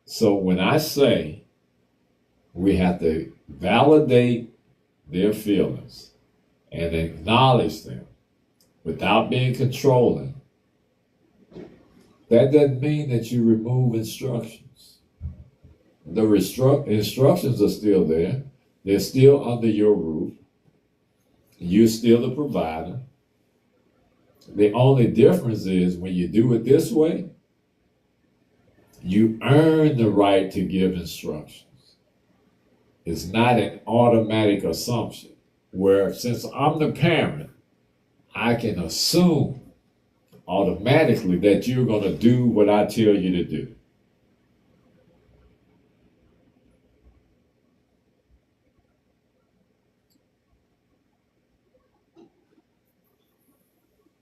So when I say we have to validate their feelings and acknowledge them without being controlling, that doesn't mean that you remove instructions. The instructions are still there. They're still under your roof. You're still the provider. The only difference is when you do it this way, you earn the right to give instructions. It's not an automatic assumption where, since I'm the parent, I can assume automatically that you're going to do what I tell you to do.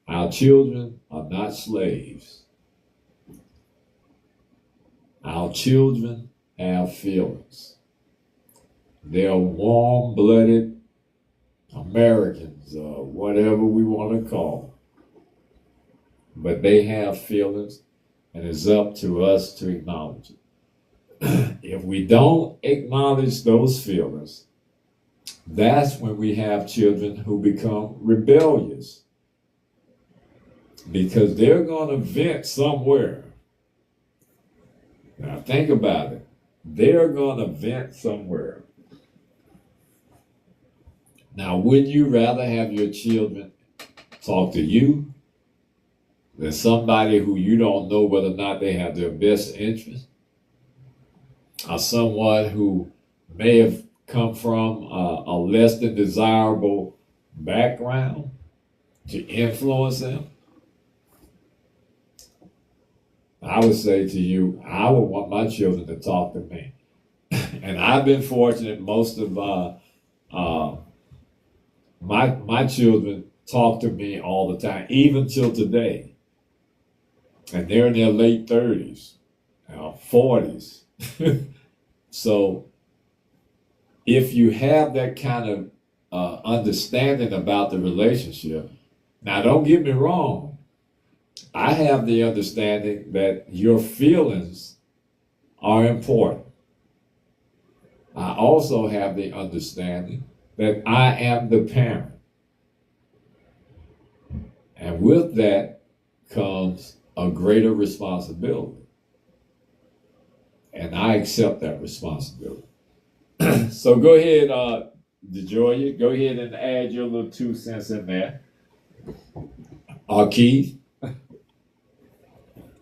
Our children are not slaves. Our children have feelings. They're warm-blooded Americans, or whatever we want to call them. But they have feelings, and it's up to us to acknowledge it. If we don't acknowledge those feelings, That's when we have children who become rebellious because they're going to vent somewhere. Now, think about it. They're going to vent somewhere. Now, wouldn't you rather have your children talk to you than somebody who you don't know whether or not they have their best interest, or someone who may have come from a less than desirable background to influence them? I would say to you, I would want my children to talk to me. And I've been fortunate, most of my children talk to me all the time, even till today. And they're in their late 30s, 40s. So if you have that kind of understanding about the relationship, now don't get me wrong, I have the understanding that your feelings are important. I also have the understanding that I am the parent. And with that comes a greater responsibility. And I accept that responsibility. So go ahead, DeJoya, go ahead and add your little 2 cents in there. Keith.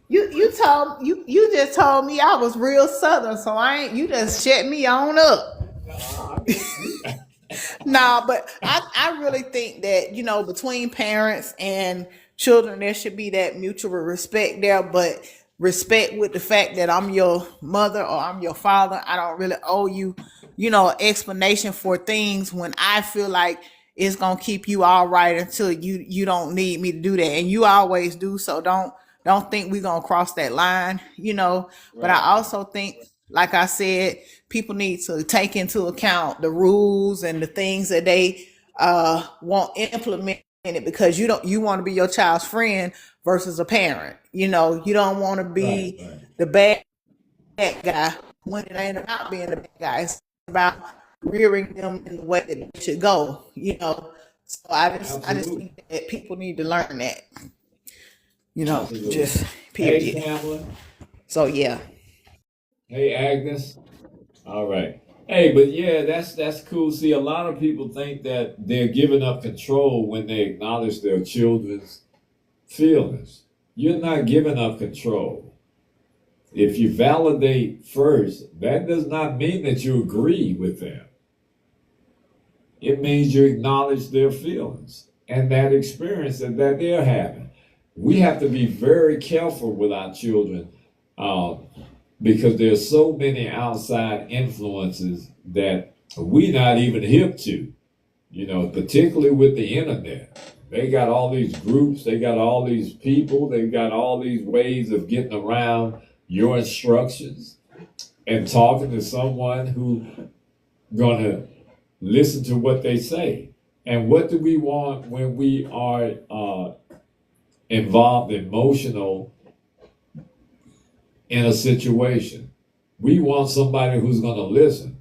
You just told me I was real Southern, so you just shut me on up. No, but I really think that, between parents and children, there should be that mutual respect there, but respect with the fact that I'm your mother or I'm your father. I don't really owe you, explanation for things when I feel like it's gonna keep you all right until you don't need me to do that. And you always do, so don't think we're gonna cross that line, But I also think, like I said, people need to take into account the rules and the things that they want implemented, because you want to be your child's friend versus a parent. You don't want to be
Right.
the bad guy when it ain't about being the bad guy. It's about rearing them in the way that they should go. So I just
Absolutely.
think that people need to learn that.
Absolutely.
Just
Hey,
period.
Pamela.
So yeah.
Hey, Agnes. All right. Hey, but yeah, that's cool. See, a lot of people think that they're giving up control when they acknowledge their children's feelings. You're not giving up control. If you validate first, that does not mean that you agree with them. It means you acknowledge their feelings and that experience that they're having. We have to be very careful with our children because there's so many outside influences that we're not even hip to, particularly with the internet. They got all these groups, they got all these people, they've got all these ways of getting around your instructions and talking to someone who gonna listen to what they say. And what do we want when we are involved emotional in a situation? We want somebody who's going to listen,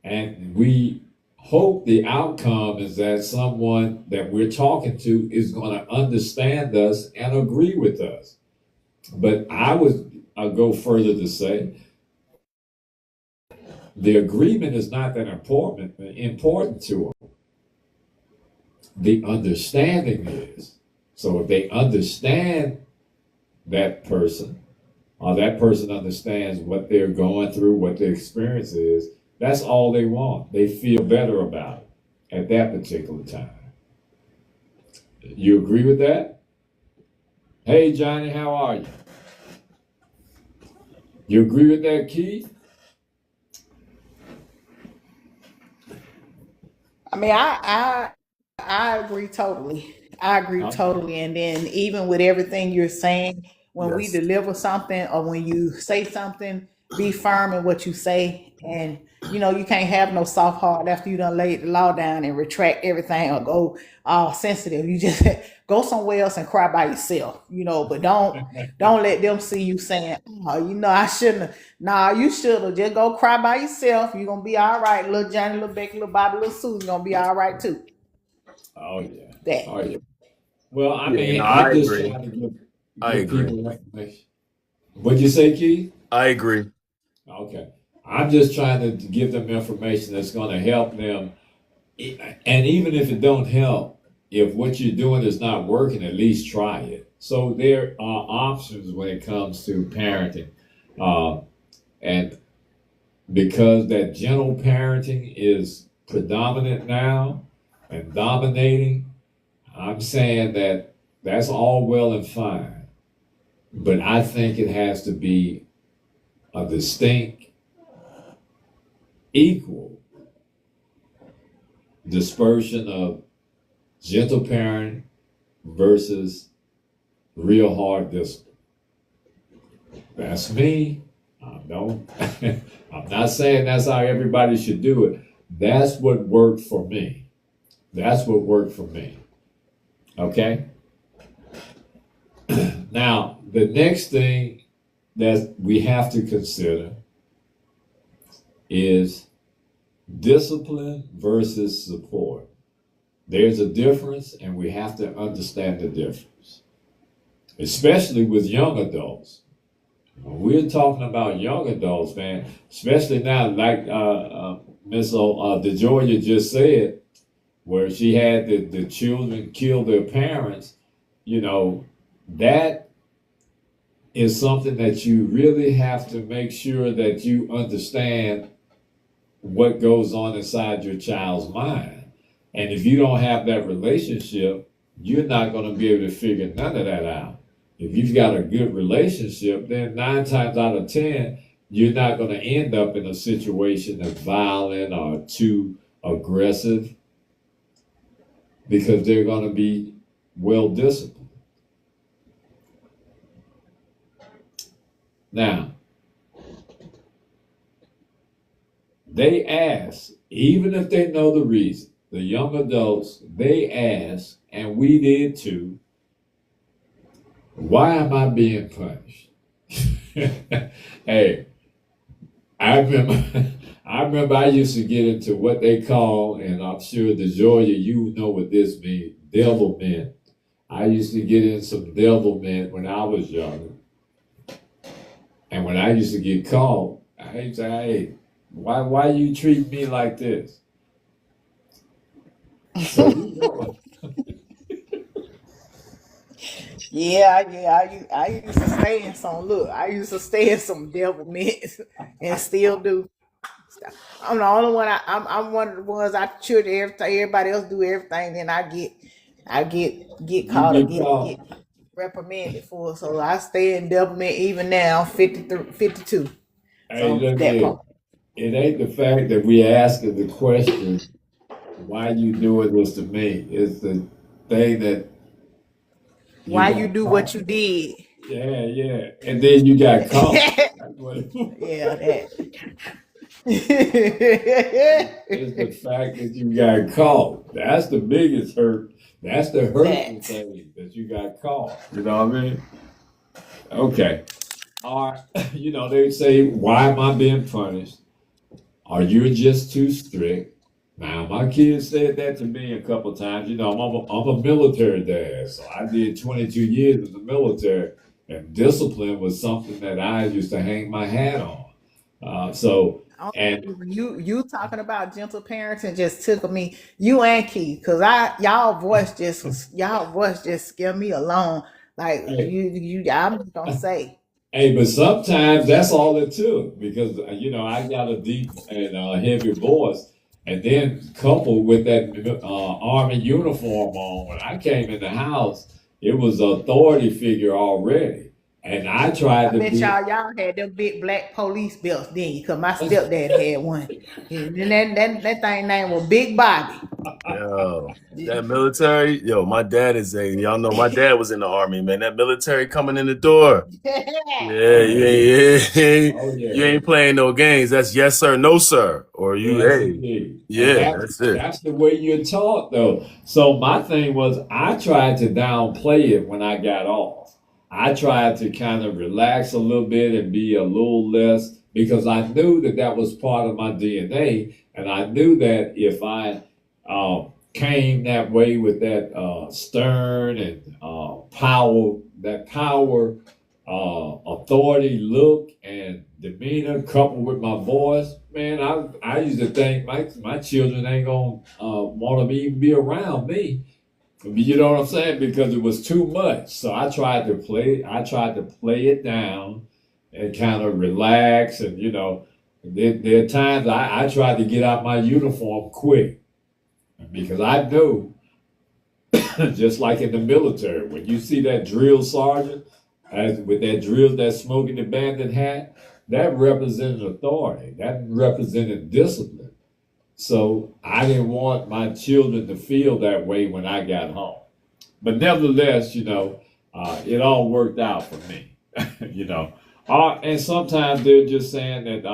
and we hope the outcome is that someone that we're talking to is going to understand us and agree with us. But I would go further to say the agreement is not that important to them. The understanding is. So if they understand that person, or that person understands what they're going through, what their experience is, that's all they want. They feel better about it at that particular time. You agree with that? Hey, Johnny, how are you? You agree with that, Keith?
I mean, I agree totally. I agree
Okay.
totally. And then even with everything you're saying, when we
Yes.
deliver something or when you say something, be firm in what you say and You know, you can't have no soft heart after you done laid the law down and retract everything or go all sensitive. You just go somewhere else and cry by yourself, you know, but don't let them see you saying, oh, you know, I shouldn't have. Nah, you should have. Just go cry by yourself. You're gonna be all right. Little Johnny, little Becky, little Bobby, little Sue, you're gonna be all right too.
Oh yeah.
That.
Oh yeah. Well, I
Yeah,
mean,
no, I
I'm just
agree.
trying to
I
give
agree.
people information. What'd you say, Keith?
I agree.
Okay. I'm just trying to give them information that's going to help them. And even if it don't help, if what you're doing is not working, at least try it. So there are options when it comes to parenting. And because that gentle parenting is predominant now and dominating, I'm saying that that's all well and fine. But I think it has to be a distinct, equal dispersion of gentle parenting versus real hard discipline. That's me. I don't. I'm not saying that's how everybody should do it. That's what worked for me. That's what worked for me. Okay. Now, the next thing that we have to consider is discipline versus support. There's a difference, and we have to understand the difference, especially with young adults. We're talking about young adults, man, especially now, like Miss DeJoya just said, where she had the children kill their parents. You know, that is something that you really have to make sure that you understand what goes on inside your child's mind. And if you don't have that relationship, you're not going to be able to figure none of that out. If you've got a good relationship, then 9 times out of 10, you're not going to end up in a situation that's violent or too aggressive, because they're going to be well disciplined. Now, they ask, even if they know the reason, the young adults, they ask, and we did too, why am I being punished? Hey, I remember I used to get into what they call, and I'm sure DeJoya, you know what this means, devilment. I used to get in some devilment when I was younger. And when I used to get caught, I used to say, hey, why you treat me like this? So you know,
Yeah. I used to stay in some. Look, I used to stay in some devil mints and still do. I'm the only one. I'm one of the ones I should everything. Everybody else do everything. Then I get
you
caught or
get
get
caught.
reprimanded for. it. So I stay in devil mint even now. 53, 52.
Hey,
So
look
that
here.
part.
It ain't the fact that we asking the question, why you doing this to me? It's the thing that you
Why you
got
do what
caught.
you did?
Yeah, yeah. And then you got caught. That's what it
Yeah,
was.
that.
It's the fact that you got caught. That's the biggest hurt. That's the hurtful
that.
thing, that you got caught. You know what I mean? Okay. All right. You know, they say, why am I being punished? Or you're just too strict. Now, my kids said that to me a couple of times. You know, I'm a military dad, so I did 22 years in the military, and discipline was something that I used to hang my hat on. So,
Oh,
and
you talking about gentle parenting just tickled me. You and Key, cause y'all voice just scared me alone. Like
hey,
I'm just gonna say
hey, but sometimes that's all it took, because you know I got a deep and heavy voice, and then coupled with that army uniform on, when I came in the house, it was an authority figure already. And I tried
I
to
bet
be.
y'all had them big black police belts then, cause my stepdad had one. And then that thing name was Big Bobby.
Yo, that military, yo, my dad is a, y'all know my dad was in the army, man. That military coming in the door.
Oh
Yeah,
yeah, oh
you
yeah.
ain't playing no games. That's yes sir, no sir. Or you,
Yes,
hey,
indeed. And
yeah, that's it.
that's the way you're taught though. So my thing was I tried to downplay it when I got off. I tried to kind of relax a little bit and be a little less because I knew that that was part of my DNA, and I knew that if I came that way with that stern and power, authority, look, and demeanor, coupled with my voice, man, I used to think my children ain't gonna want to even be around me. You know what I'm saying? Because it was too much. So I tried to play. I tried to play it down and kind of relax. And there are times I tried to get out my uniform quick because I knew, just like in the military, when you see that drill sergeant with that smoking the bandit hat, that represented authority. That represented discipline. So I didn't want my children to feel that way when I got home. But nevertheless, it all worked out for me. you know. And sometimes they're just saying that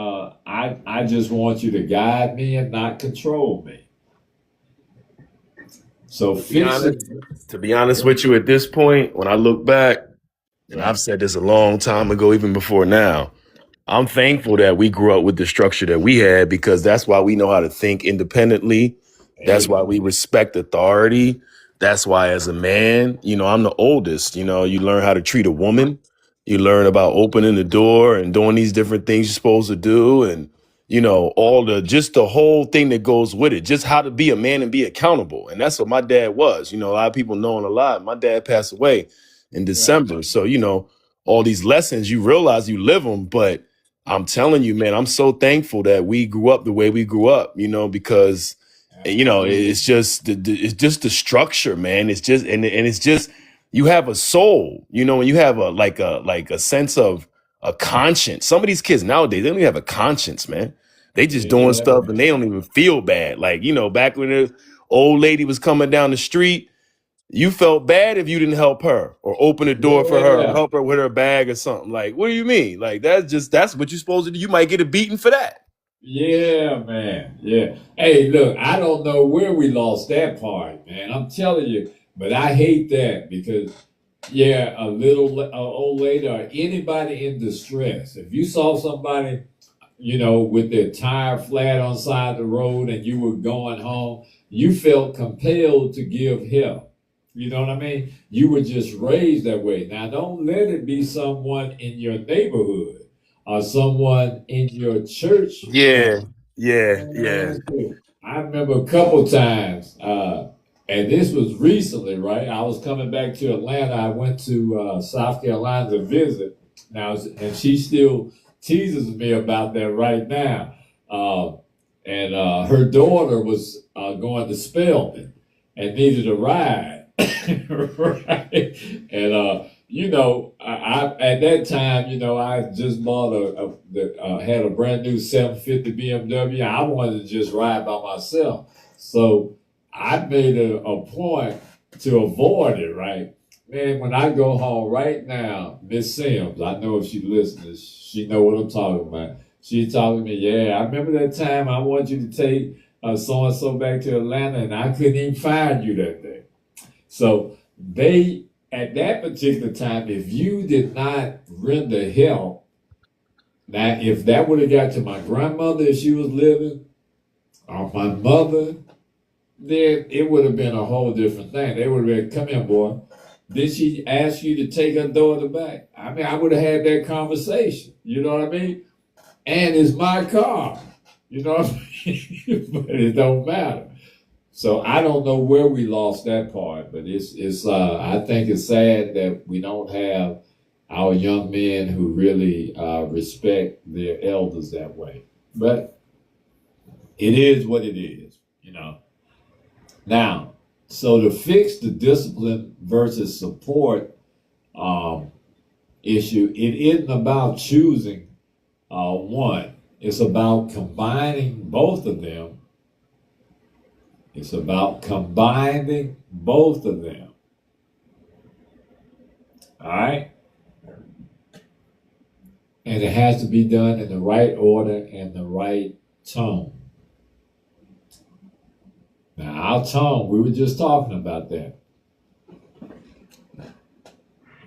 I just want you to guide me and not control me. So
To be
fixing.
honest, to be honest with you, at this point, when I look back, and I've
Right.
said this a long time ago, even before now, I'm thankful that we grew up with the structure that we had because that's why we know how to think independently. That's why we
Amen.
respect authority. That's why, as a man, I'm the oldest. You learn how to treat a woman. You learn about opening the door and doing these different things you're supposed to do. And, just the whole thing that goes with it, just how to be a man and be accountable. And that's what my dad was. A lot of people knowing a lot. My dad passed away in
Right.
December. So, all these lessons, you realize you live them, but I'm telling you, man, I'm so thankful that we grew up the way we grew up, because
Absolutely.
it's just the structure, man. It's just and it's just you have a soul, and you have a sense of a conscience. Some of these kids nowadays, they don't even have a conscience, man. They just doing
Yeah,
stuff and they
man.
don't even feel bad. Like, back when the old lady was coming down the street, you felt bad if you didn't help her or open the door for her or
Yeah.
help her with her bag or something. Like, what do you mean? Like, that's what you're supposed to do. You might get a beating for that.
Yeah, man. Yeah. Hey, look, I don't know where we lost that part, man. I'm telling you, but I hate that because, yeah, a old lady or anybody in distress. If you saw somebody, with their tire flat on the side of the road and you were going home, you felt compelled to give help. You know what I mean? You were just raised that way. Now, don't let it be someone in your neighborhood or someone in your church
Yeah,
family.
yeah.
Man, I remember a couple times, and this was recently, right? I was coming back to Atlanta. I went to South Carolina to visit. Now, and she still teases me about that right now. And her daughter was going to Spelman and needed a ride, right? And I at that time, I just bought had a brand new 750 BMW. I wanted to just ride by myself, so I made a point to avoid it. Right, man. When I go home right now, Miss Sims, I know if she listens, she know what I'm talking about. She talking to me, yeah. I remember that time I want you to take so and so back to Atlanta, and I couldn't even find you that day. So they, at that particular time, if you did not render help, now if that would have got to my grandmother if she was living, or my mother, then it would have been a whole different thing. They would have been, come here, boy. Did she ask you to take her daughter back? I mean, I would have had that conversation. You know what I mean? And it's my car. You know what I mean? But it don't matter. So I don't know where we lost that part, but it's I think it's sad that we don't have our young men who really respect their elders that way. But it is what it is. Now, so to fix the discipline versus support, um, issue. It isn't about choosing one. It's about combining both of them. It's about combining both of them. All right? And it has to be done in the right order and the right tone. Now, our tone, we were just talking about that.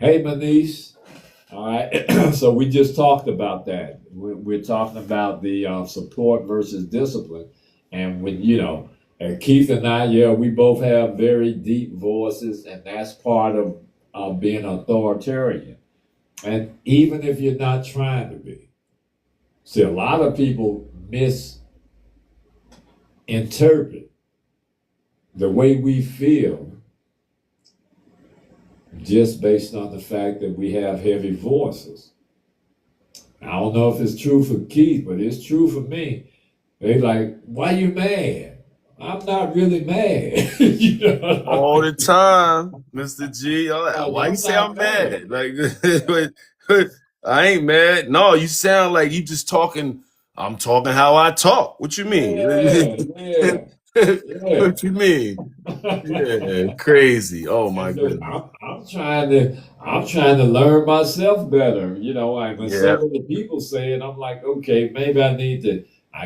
Hey, Manish. All right. So we just talked about that. We're talking about the support versus discipline. And when, and Keith and I, yeah, we both have very deep voices, and that's part of being authoritarian. And even if you're not trying to be. See, a lot of people misinterpret the way we feel just based on the fact that we have heavy voices. I don't know if it's true for Keith, but it's true for me. They like, why you mad? I'm not really mad.
All the time, Mr. G. I'm like, why
I'm
you say
not
I'm mad? Like, I ain't mad. No, you sound like you just talking. I'm talking how I talk. What you mean?
Yeah.
What you mean? Yeah, crazy. Oh my
And so
goodness.
I'm trying to learn myself better. Like when
Yeah.
some of the people say it, I'm like, okay, maybe I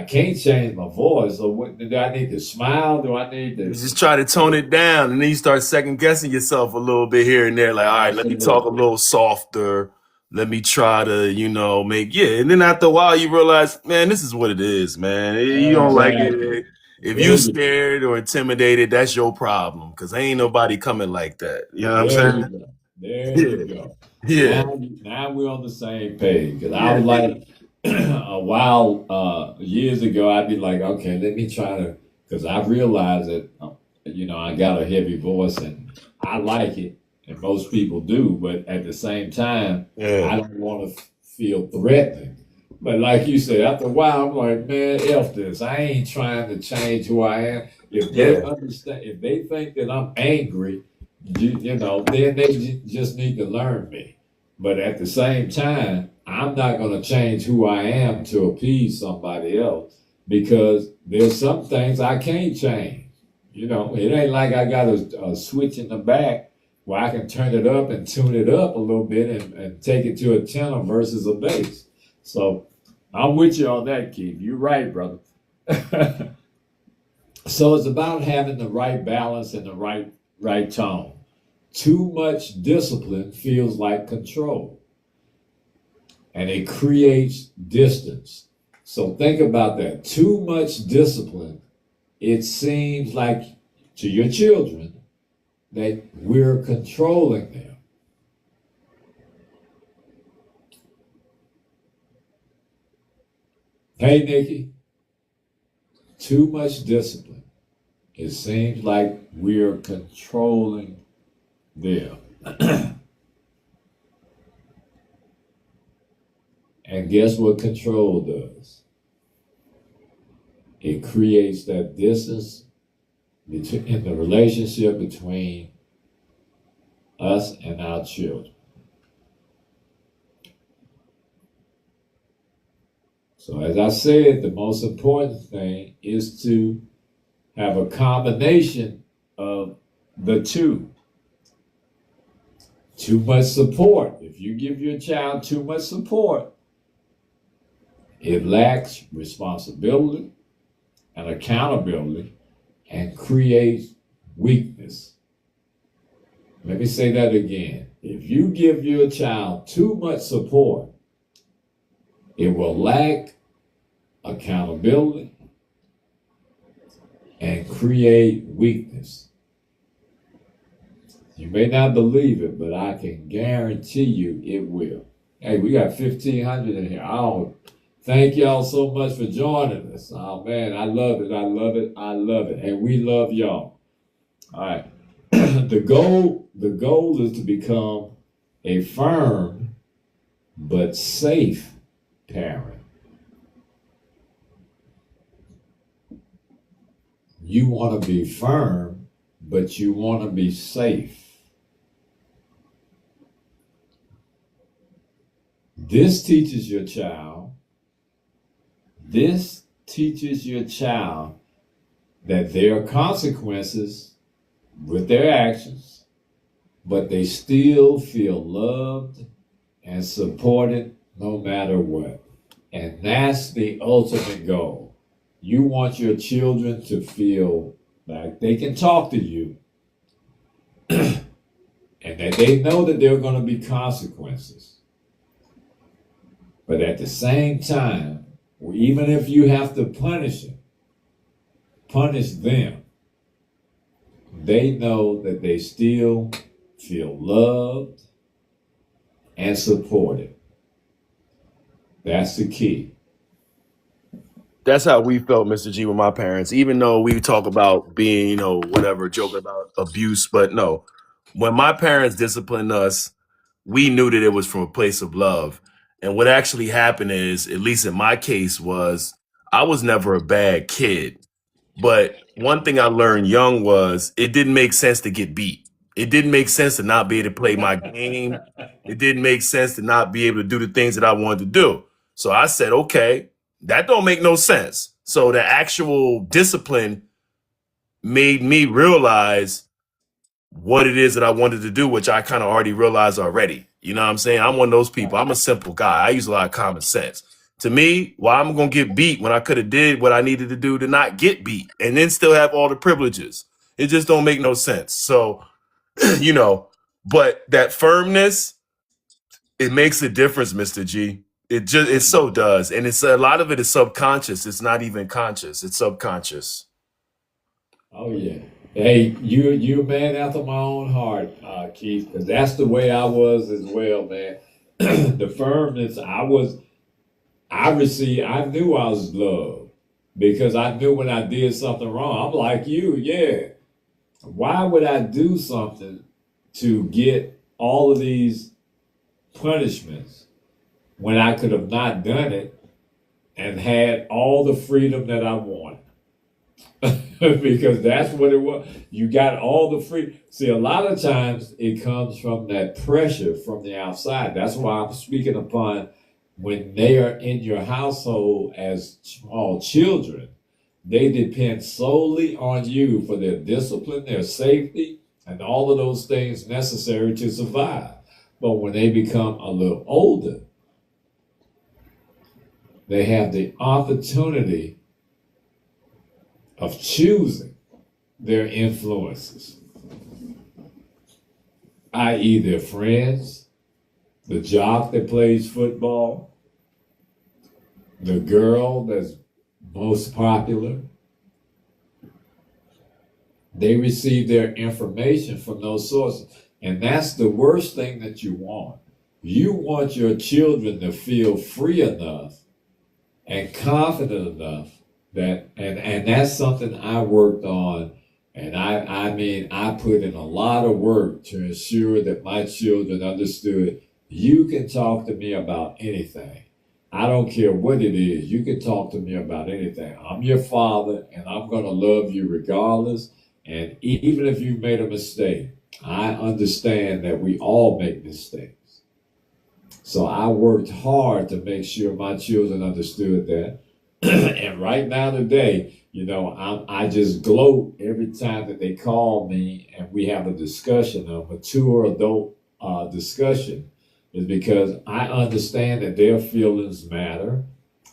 can't change my voice. So what do I need to smile? Do I need
You
to
just try to tone it down, and then you start second guessing yourself a little bit here and there. Like, all right, let me talk a
absolutely?
little softer. Let me try to, make And then after a while, you realize, man, this is what it is, man. You don't like
Exactly.
it. If
There
you
you go.
scared or intimidated, that's your problem. Cause ain't nobody coming like that. You know what I'm
There you
saying?
go. There you
Yeah,
go.
yeah,
Now we're on the same page. Because I
yeah,
was like, a while years ago, I'd be like, okay, let me try to, because I realized that, I got a heavy voice and I like it, and most people do, but at the same time,
yeah,
I don't want to feel threatening. But like you said, after a while, I'm like, man, F this. I ain't trying to change who I am. If they
yeah.
understand, if they think that I'm angry, then they just need to learn me. But at the same time, I'm not going to change who I am to appease somebody else because there's some things I can't change. It ain't like I got a switch in the back where I can turn it up and tune it up a little bit and take it to a tenor versus a bass. So I'm with you on that, Keith. You're right, brother. So it's about having the right balance and the right tone. Too much discipline feels like control, and it creates distance. So think about that. Too much discipline, it seems like to your children that we're controlling them. Hey, Nikki, too much discipline. It seems like we're controlling them. And guess what control does? It creates that distance in the relationship between us and our children. So, as I said, the most important thing is to have a combination of the two. Too much support. If you give your child too much support, it lacks responsibility and accountability and creates weakness. Let me say that again. If you give your child too much support, it will lack accountability and create weakness. You may not believe it, but I can guarantee you it will. Hey, we got 1,500 in here. Oh, thank y'all so much for joining us. Oh, man, I love it. I love it. I love it. And we love y'all. All right. The goal is to become a firm but safe parent. You want to be firm, but you want to be safe. This teaches your child, this teaches your child that there are consequences with their actions, but they still feel loved and supported no matter what. And that's the ultimate goal. You want your children to feel like they can talk to you and that they know that there are going to be consequences. But at the same time, even if you have to punish them, they know that they still feel loved and supported. That's the key.
That's how we felt, Mr. G, with my parents. Even though we talk about being, whatever, joking about abuse, but no, when my parents disciplined us, we knew that it was from a place of love. And what actually happened is, at least in my case, was I was never a bad kid. But one thing I learned young was it didn't make sense to get beat. It didn't make sense to not be able to play my game. It didn't make sense to not be able to do the things that I wanted to do. So I said, okay, that don't make no sense. So the actual discipline made me realize what it is that I wanted to do, which I kind of already realized already. You know what I'm saying? I'm one of those people. I'm a simple guy. I use a lot of common sense. To me, why am I going to get beat when I could have did what I needed to do to not get beat and then still have all the privileges? It just don't make no sense. So, but that firmness, it makes a difference, Mr. G. It so does. And it's a lot of it is subconscious. It's not even conscious. It's subconscious.
Oh yeah. Hey, you a man after my own heart, Keith, because that's the way I was as well, man. The firmness I knew I was loved because I knew when I did something wrong. I'm like you, yeah. Why would I do something to get all of these punishments when I could have not done it and had all the freedom that I wanted? Because that's what it was. You got all the free. See, a lot of times it comes from that pressure from the outside. That's why I'm speaking upon when they are in your household as small children, they depend solely on you for their discipline, their safety, and all of those things necessary to survive. But when they become a little older, they have the opportunity of choosing their influences, i.e. their friends, the jock that plays football, the girl that's most popular. They receive their information from those sources. And that's the worst thing that you want. You want your children to feel free enough and confident enough that, and that's something I worked on. And I put in a lot of work to ensure that my children understood you can talk to me about anything. I don't care what it is. You can talk to me about anything. I'm your father and I'm going to love you regardless. And even if you made a mistake, I understand that we all make mistakes. So I worked hard to make sure my children understood that. And right now today, I just gloat every time that they call me and we have a discussion, a mature adult discussion, is because I understand that their feelings matter.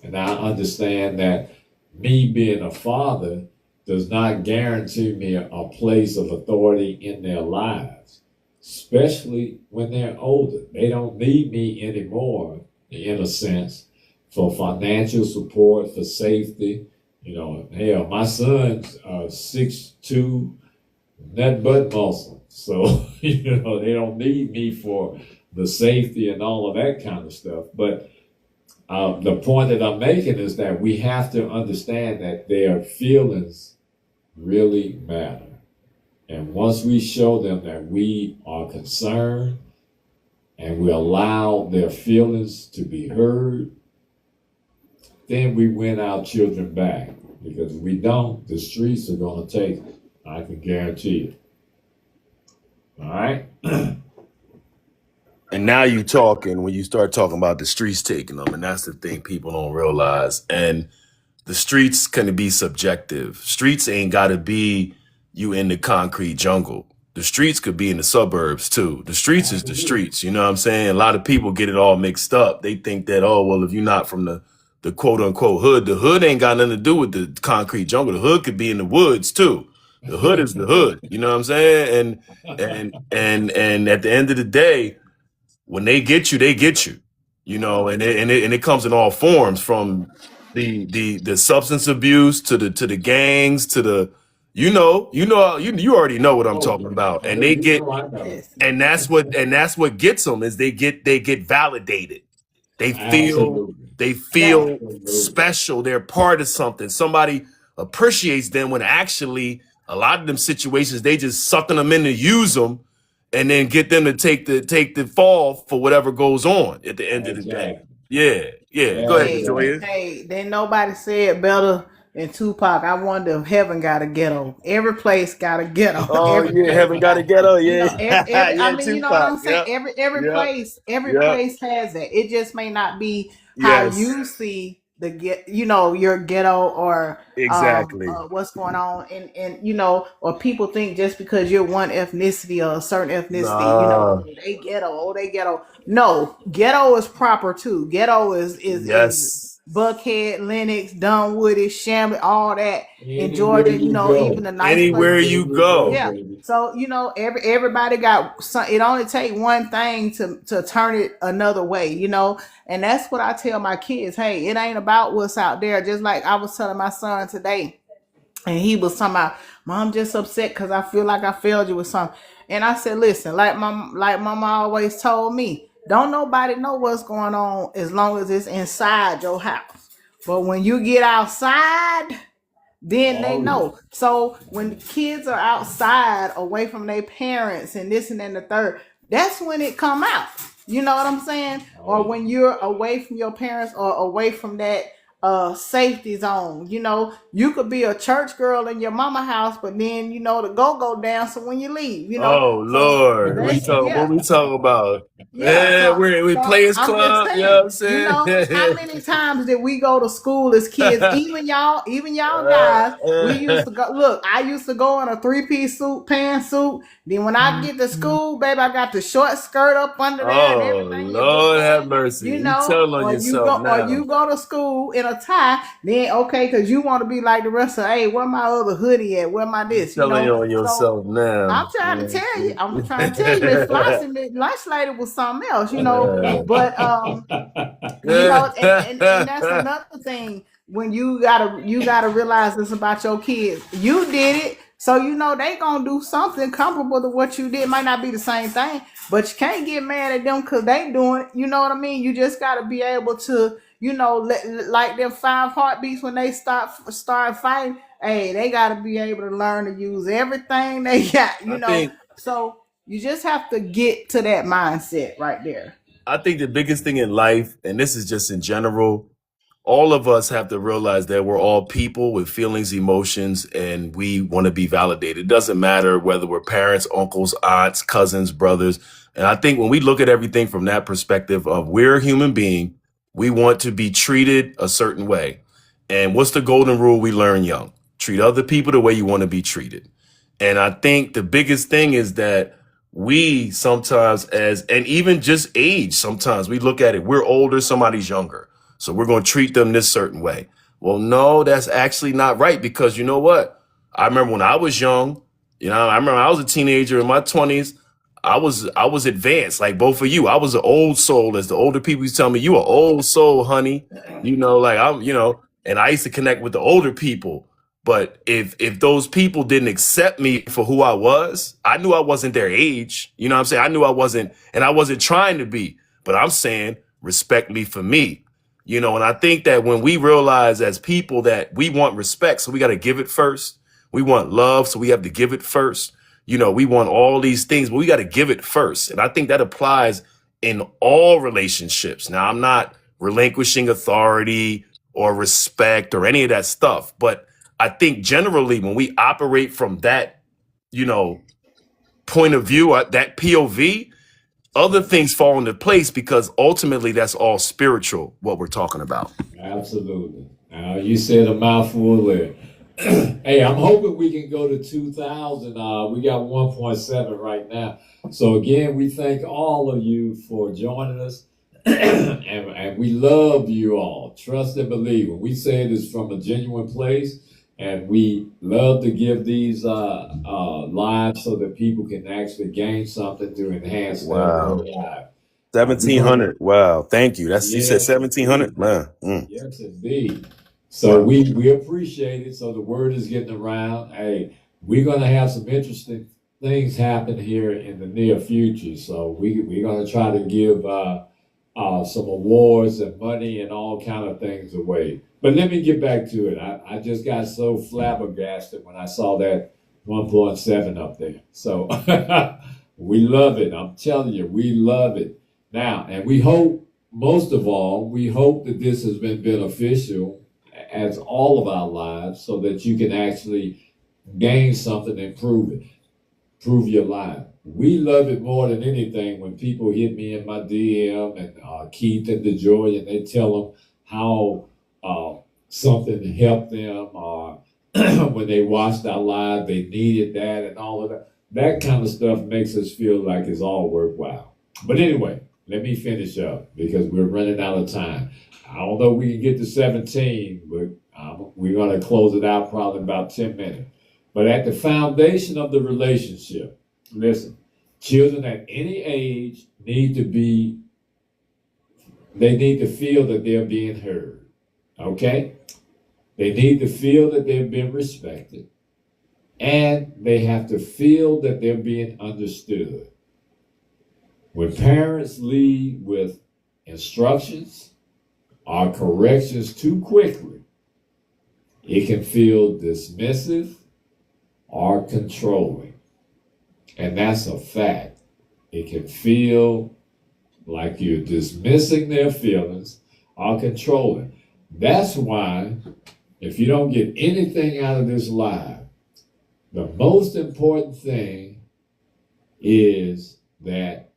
And I understand that me being a father does not guarantee me a place of authority in their lives, especially when they're older. They don't need me anymore, in a sense, for financial support, for safety. Hell, my son's 6'2", nothing but muscle. So, they don't need me for the safety and all of that kind of stuff. But the point that I'm making is that we have to understand that their feelings really matter. And once we show them that we are concerned and we allow their feelings to be heard, then we win our children back. Because if we don't, the streets are going to take it. I can guarantee it. All right?
And now you talking when you start talking about the streets taking them, and that's the thing people don't realize. And the streets can be subjective. Streets ain't got to be you in the concrete jungle. The streets could be in the suburbs too. The streets is the streets. You know what I'm saying? A lot of people get it all mixed up. They think that, oh, well, if you're not from the quote unquote hood, the hood ain't got nothing to do with the concrete jungle. The hood could be in the woods too. The hood is the hood. You know what I'm saying? And at the end of the day, when they get you, you know, and it comes in all forms, from the substance abuse to the gangs to the, you already know what I'm talking about. And they get,
Yes.
and that's what gets them, is they get validated. They feel
Absolutely.
special. They're part of something. Somebody appreciates them, when actually a lot of them situations, they just sucking them in to use them, and then get them to take the fall for whatever goes on at the end of the day. Yeah. Go ahead,
Hey,
Joya.
hey, then nobody said better than Tupac. I wonder if heaven got a ghetto. Every place got a ghetto.
Oh
Every
yeah,
place
haven't got a ghetto.
You know,
Yeah,
I mean, you know what I'm saying?
Yep.
Every
Yep.
every
Yep.
place has that. It just may not be how
Yes.
you see your ghetto, or
Exactly.
what's going on, and or people think just because you're one ethnicity or a certain ethnicity,
Nah.
they ghetto. No, ghetto is proper too. Ghetto is
Yes.
Buckhead, Lenox, Dunwoody, Chamblee, all that in Georgia.
Anywhere you go.
Even the nice
Anywhere
places.
you go.
Yeah. So everybody got some. It only take one thing to turn it another way, and that's what I tell my kids. Hey, it ain't about what's out there. Just like I was telling my son today, and he was talking about, Mom, just upset because I feel like I failed you with something. And I said, listen, like mama always told me, don't nobody know what's going on as long as it's inside your house. But when you get outside, then they know. So when kids are outside away from their parents and this and then the third, that's when it come out. You know what I'm saying? Or when you're away from your parents or away from that safety zone. You could be a church girl in your mama house, but then the go-go dancer when you leave.
Oh Lord, what we talking about? Yeah, we Players Club. You know what I'm saying?
How many times did we go to school as kids? Even y'all guys, we used to go. Look, I used to go in a 3-piece suit, pantsuit. Then when I get to school, baby, I got the short skirt up under there and
Oh
everything.
Lord have mercy. You tell on yourself now.
Or you go to school in a tie, then okay, because you want to be like the rest of. Hey, where my other hoodie at? Where my this?
Telling on yourself now.
I'm trying to tell you. I'm trying to tell you. Miss Flossie, lunch lady was something else, But and that's another thing. When you gotta realize this about your kids. You did it, so they gonna do something comparable to what you did. Might not be the same thing, but you can't get mad at them because they doing it. You know what I mean? You just gotta be able to, like them 5 heartbeats when they start fighting. Hey, they gotta be able to learn to use everything they got. So you just have to get to that mindset right there.
I think the biggest thing in life, and this is just in general, all of us have to realize that we're all people with feelings, emotions, and we want to be validated. It doesn't matter whether we're parents, uncles, aunts, cousins, brothers. And I think when we look at everything from that perspective of we're a human being, we want to be treated a certain way. And what's the golden rule we learn young? Treat other people the way you want to be treated. And I think the biggest thing is that we sometimes and even just age, sometimes we look at it, we're older, somebody's younger, so we're going to treat them this certain way. Well, no, that's actually not right, because you know what? I remember when I was young, I remember I was a teenager in my 20s. I was advanced, like both of you. I was an old soul, as the older people used to tell me, you an old soul, honey. And I used to connect with the older people. But if those people didn't accept me for who I was, I knew I wasn't their age. You know what I'm saying? I knew I wasn't, and I wasn't trying to be. But I'm saying, respect me for me. And I think that when we realize as people that we want respect, so we got to give it first. We want love, so we have to give it first. We want all these things, but we got to give it first. And I think that applies in all relationships. Now, I'm not relinquishing authority or respect or any of that stuff, but I think generally when we operate from that, point of view, that POV, other things fall into place because ultimately that's all spiritual, what we're talking about.
Absolutely. You said a mouthful there. Hey, I'm hoping we can go to 2,000. We got 1.7 right now. So again, we thank all of you for joining us, and we love you all. Trust and believe. When we say it is from a genuine place, and we love to give these lives so that people can actually gain something to enhance
Wow.
their life.
1,700. Wow. Thank you. That's, you said
Yes,
1,700?
indeed.
Man.
Yes, indeed. So we appreciate it. So the word is getting around. Hey, we're gonna have some interesting things happen here in the near future. So we're gonna try to give some awards and money and all kind of things away. But let me get back to it. I just got so flabbergasted when I saw that 1.7 up there. So we love it. I'm telling you, we love it. Now, and we hope, most of all, we hope that this has been beneficial as all of our lives so that you can actually gain something and prove your life. We love it more than anything when people hit me in my DM and Keith and DeJoy, and they tell them how something helped them, or when they watched our live, they needed that and all of that. That kind of stuff makes us feel like it's all worthwhile. But anyway, let me finish up because we're running out of time. I don't know if we can get to 17, but we're going to close it out probably in about 10 minutes. But at the foundation of the relationship, listen, children at any age need to feel that they're being heard, okay? They need to feel that they've been respected, and they have to feel that they're being understood. When parents lead with instructions or corrections too quickly, it can feel dismissive or controlling. And that's a fact. It can feel like you're dismissing their feelings or controlling. That's why, if you don't get anything out of this live, the most important thing is that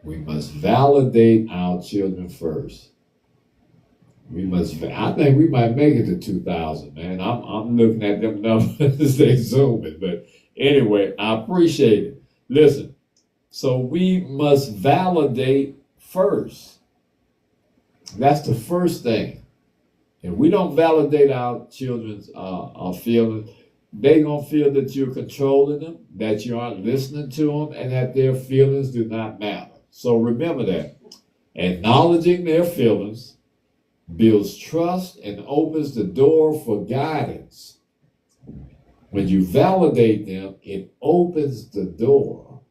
we must validate our children first. I think we might make it to 2,000, man. I'm looking at them numbers as they zooming. But anyway, I appreciate it. Listen, so we must validate first. That's the first thing. If we don't validate our children's feelings, they're going to feel that you're controlling them, that you aren't listening to them, and that their feelings do not matter. So remember that. Acknowledging their feelings builds trust and opens the door for guidance. When you validate them, it opens the door.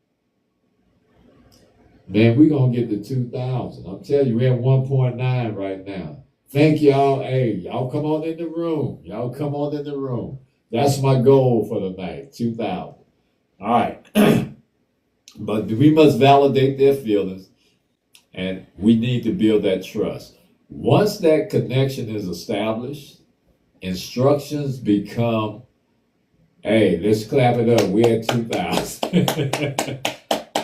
Man, we're going to get to 2,000. I'm telling you, we're at 1.9 right now. Thank y'all. Hey, y'all come on in the room. Y'all come on in the room. That's my goal for the night, 2,000. All right. But we must validate their feelings, and we need to build that trust. Once that connection is established, instructions become, hey, let's clap it up. We're at 2,000.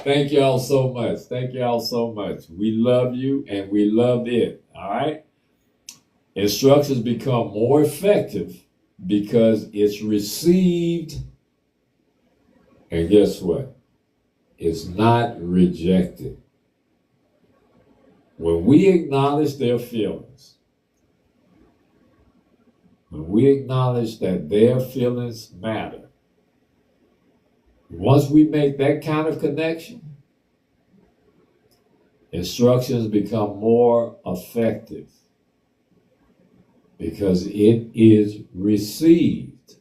Thank y'all so much. Thank y'all so much. We love you and we love it. All right? Instructions become more effective because it's received. And guess what? It's not rejected. When we acknowledge their feelings, when we acknowledge that their feelings matter, once we make that kind of connection, instructions become more effective because it is received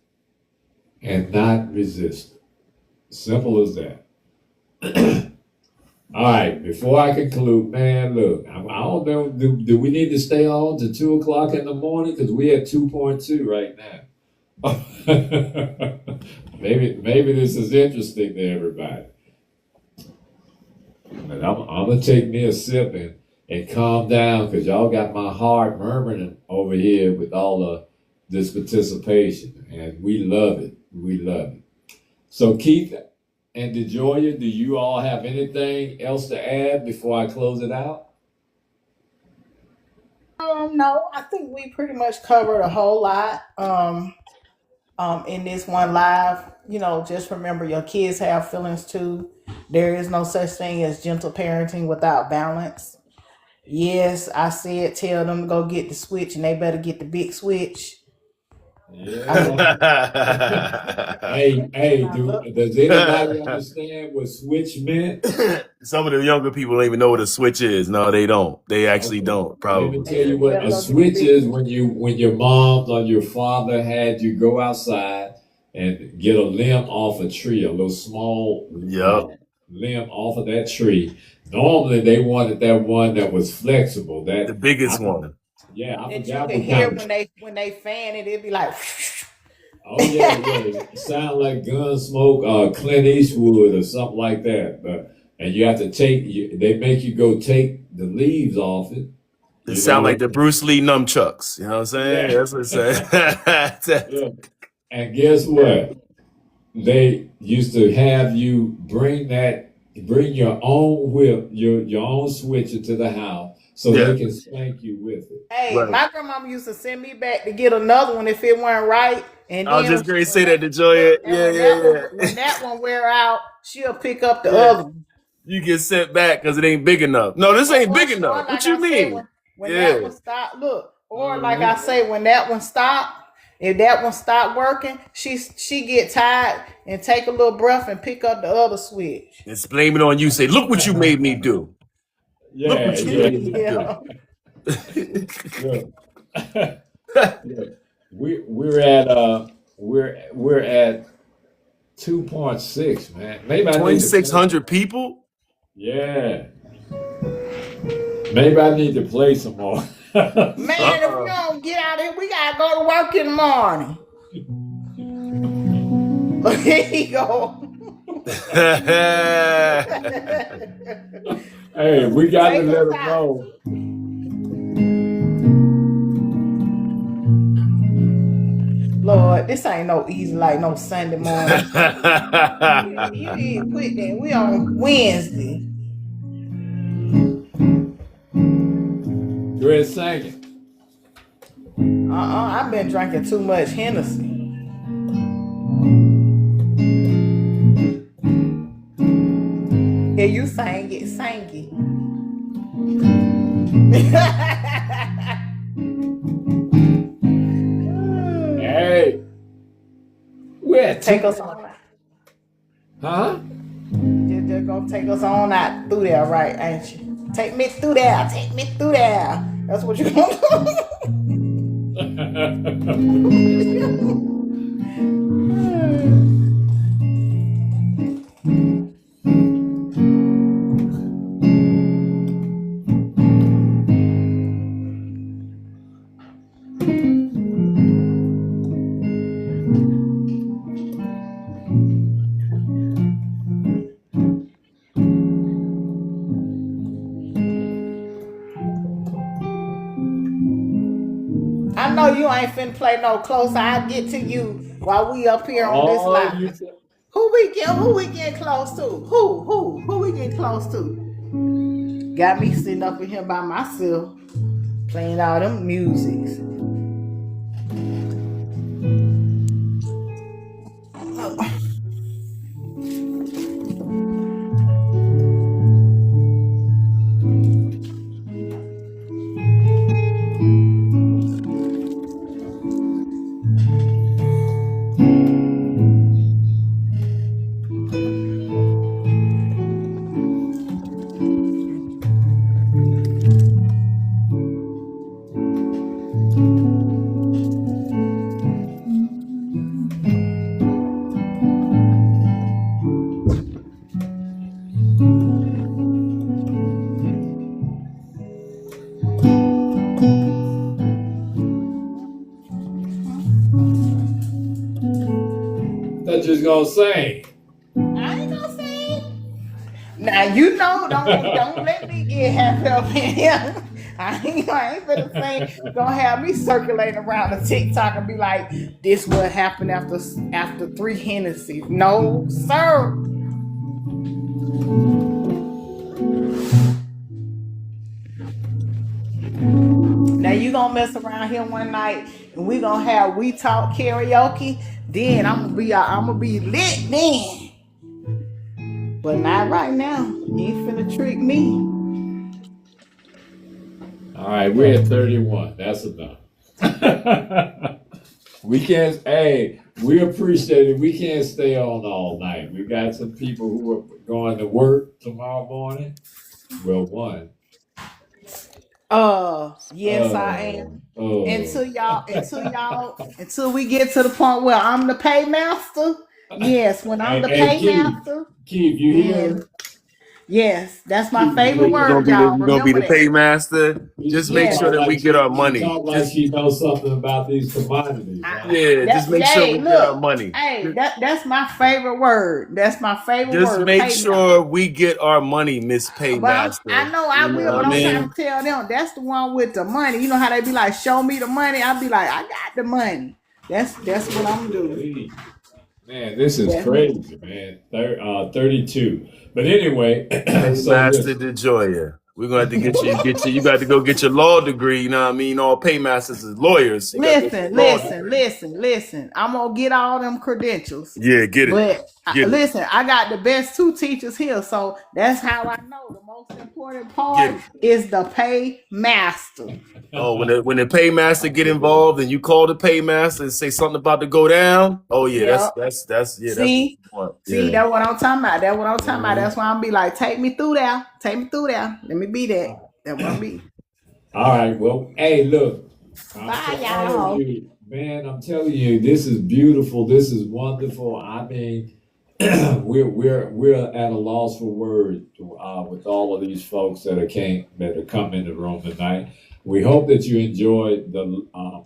and not resisted. Simple as that. All right, before I conclude, man, look, I don't know, do we need to stay on to 2 o'clock in the morning? Because we're at 2.2 right now. Maybe this is interesting to everybody. But I'm going to take me a sip and calm down because y'all got my heart murmuring over here with all of this participation. And we love it. We love it. So, Keith, and DeJoya, do you all have anything else to add before I close it out?
No, I think we pretty much covered a whole lot. In this one live, just remember your kids have feelings too. There is no such thing as gentle parenting without balance. Yes, I said tell them to go get the switch and they better get the big switch.
Yeah. Hey, does anybody understand what switch meant?
Some of the younger people don't even know what a switch is. No, they don't. They actually
Okay.
don't,
Let me
probably.
tell you what a switch is. When your mom or your father had you go outside and get a limb off a tree, a little small
Yep.
limb off of that tree. Normally, they wanted that one that was flexible.
The biggest one.
Yeah, I
That you
forgot
can
what
hear
kind of.
when they fan it, it'd be like
Oh yeah. Sound like Gunsmoke, Clint Eastwood or something like that. And you have to they make you go take the leaves off it.
It sound like the Bruce Lee nunchucks. You know what I'm saying?
Yeah.
That's what it says.
Look, and guess what? They used to have you bring your own whip, your own switcher to the house so
Yeah.
they can spank you with it.
Hey,
Right.
my grandmama used to send me back to get another one if it weren't right. And
I was
then
just going to say that to Joya.
when that one wear out, she'll pick up the other one.
You get sent back because it ain't big enough. No, this ain't big enough. What you mean?
When that one stop, look, or like I say, when that one stop, if that one stop working, she get tired and take a little breath and pick up the other switch.
It's blame it on you. Say, look what you made me do. Look
Yeah,
what you made me
Yeah.
do.
Look, we're at 2.6, man. Maybe I need to
2,600 people?
Yeah. Maybe I need to play some more.
Man, if we don't get out of here, we gotta go to work in the morning. Here you go.
Hey, we got to
Take
let
us
them
out.
know.
Lord, this ain't no easy like no Sunday morning. You need to quit that. We on Wednesday.
Go ahead, sing it.
I've been drinking too much Hennessy. Yeah, you sang it.
Hey. We're
Take us on out.
Huh?
Just gonna take us on out through there, right, ain't you? Take me through there. That's what you're gonna do. I know you ain't finna play no closer. I'll get to you while we up here on this line. Who we getting close to? Who we getting close to? Got me sitting up in here by myself, playing all them musics.
That's just gonna sing.
I ain't gonna sing. Now you know, don't let me get happy up in here. I ain't finna sing. Gonna have me circulating around the TikTok and be like, "This what happened after 3 Hennessy." No, sir. Now you gonna mess around here one night and we gonna have We Talk karaoke. Then I'm gonna be lit then. But not right now. You ain't finna trick me.
All right, we're at 31. That's enough. We can't, hey, we appreciate it. We can't stay on all night. We got some people who are going to work tomorrow morning. Well, one.
Yes, I am.
Oh.
Until we get to the point where I'm the paymaster. Yes, when I'm the paymaster.
Keith, you hear?
Yes, that's my favorite word, y'all.
You're gonna be the
Remember that.
paymaster. Just make sure that we get our money.
Talk like she knows something about these commodities. Right?
Yeah, just make sure we get our money.
Hey, that's my favorite word. That's my favorite word.
Just make sure we get our money, Miss Paymaster.
I know I will, but I'm trying to tell them that's the one with the money. You know how they be like, show me the money. I'll be like, I got the money. That's what I'm doing.
Man, this is crazy, man. 32. But anyway,
Paymaster DeJoya. We're gonna have to get you. You got to go get your law degree. You know what I mean? All paymasters is lawyers.
Listen. I'm gonna get all them credentials.
Yeah, get it.
But listen, I got the best 2 teachers here, so that's how I know the most important part is the paymaster.
Oh, when the paymaster get involved and you call the paymaster and say something about to go down. Oh yeah, that's
See, that's what I'm talking about. That's why I'm be like, take me through there. Let me be that. That's what I be.
All right. Well, hey, look.
Bye, y'all.
Man, I'm telling you, this is beautiful. This is wonderful. I mean, we're at a loss for words with all of these folks that have come in the room tonight. We hope that you enjoyed the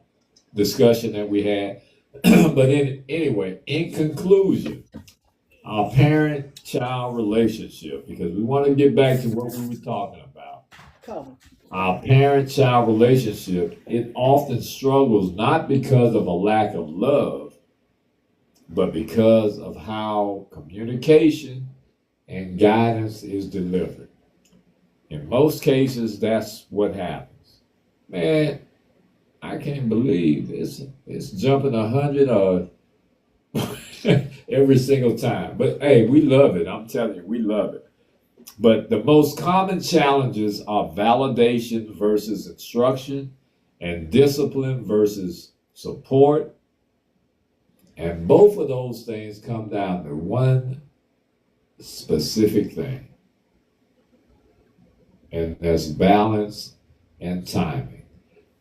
discussion that we had. But anyway, in conclusion, our parent-child relationship, because we want to get back to what we were talking about. Our parent-child relationship, it often struggles not because of a lack of love, but because of how communication and guidance is delivered. In most cases, that's what happens. Man, I can't believe it's jumping 100 every single time. But hey, we love it. I'm telling you, we love it. But the most common challenges are validation versus instruction and discipline versus support. And both of those things come down to one specific thing. And that's balance and timing.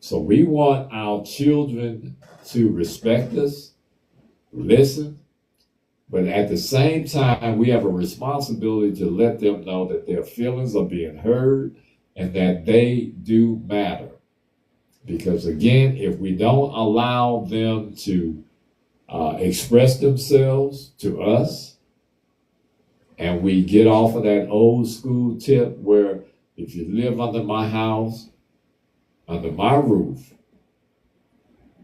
So we want our children to respect us, listen, but at the same time, we have a responsibility to let them know that their feelings are being heard and that they do matter. Because again, if we don't allow them to express themselves to us, and we get off of that old school tip where if you live under my house, under my roof,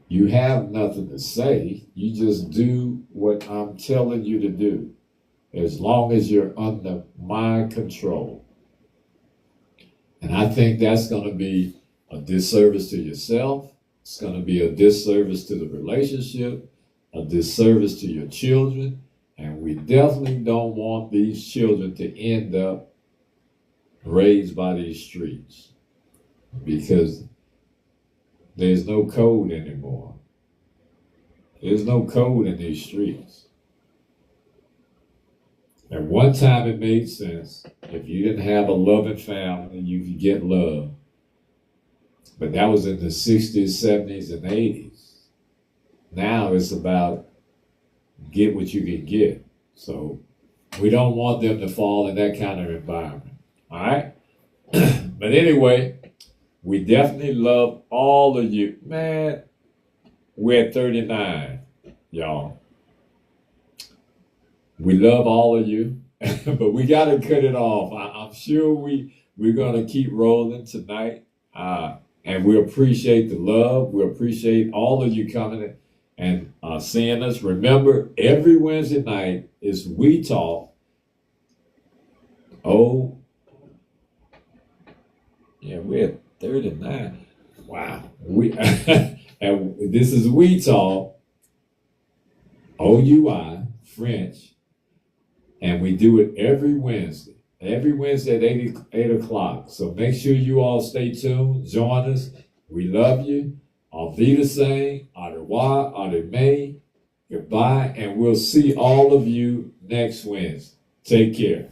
you have nothing to say. You just do what I'm telling you to do, as long as you're under my control. And I think that's going to be a disservice to yourself. It's going to be a disservice to the relationship, a disservice to your children. And we definitely don't want these children to end up raised by these streets, because there's no code anymore. There's no code in these streets. At one time it made sense. If you didn't have a loving family, you could get love. But that was in the 60s, 70s, and 80s. Now it's about get what you can get. So we don't want them to fall in that kind of environment. All right? But anyway, we definitely love all of you. Man, we're at 39, y'all. We love all of you, but we got to cut it off. I'm sure we're going to keep rolling tonight, and we appreciate the love. We appreciate all of you coming and seeing us. Remember, every Wednesday night is We Talk Oh, yeah, we're at 39. Wow. We and this is We Talk, OUI, French, and we do it every Wednesday. Every Wednesday at 8 o'clock. So make sure you all stay tuned. Join us. We love you. Auf Wiedersehen, au revoir, au demain, goodbye, and we'll see all of you next Wednesday. Take care.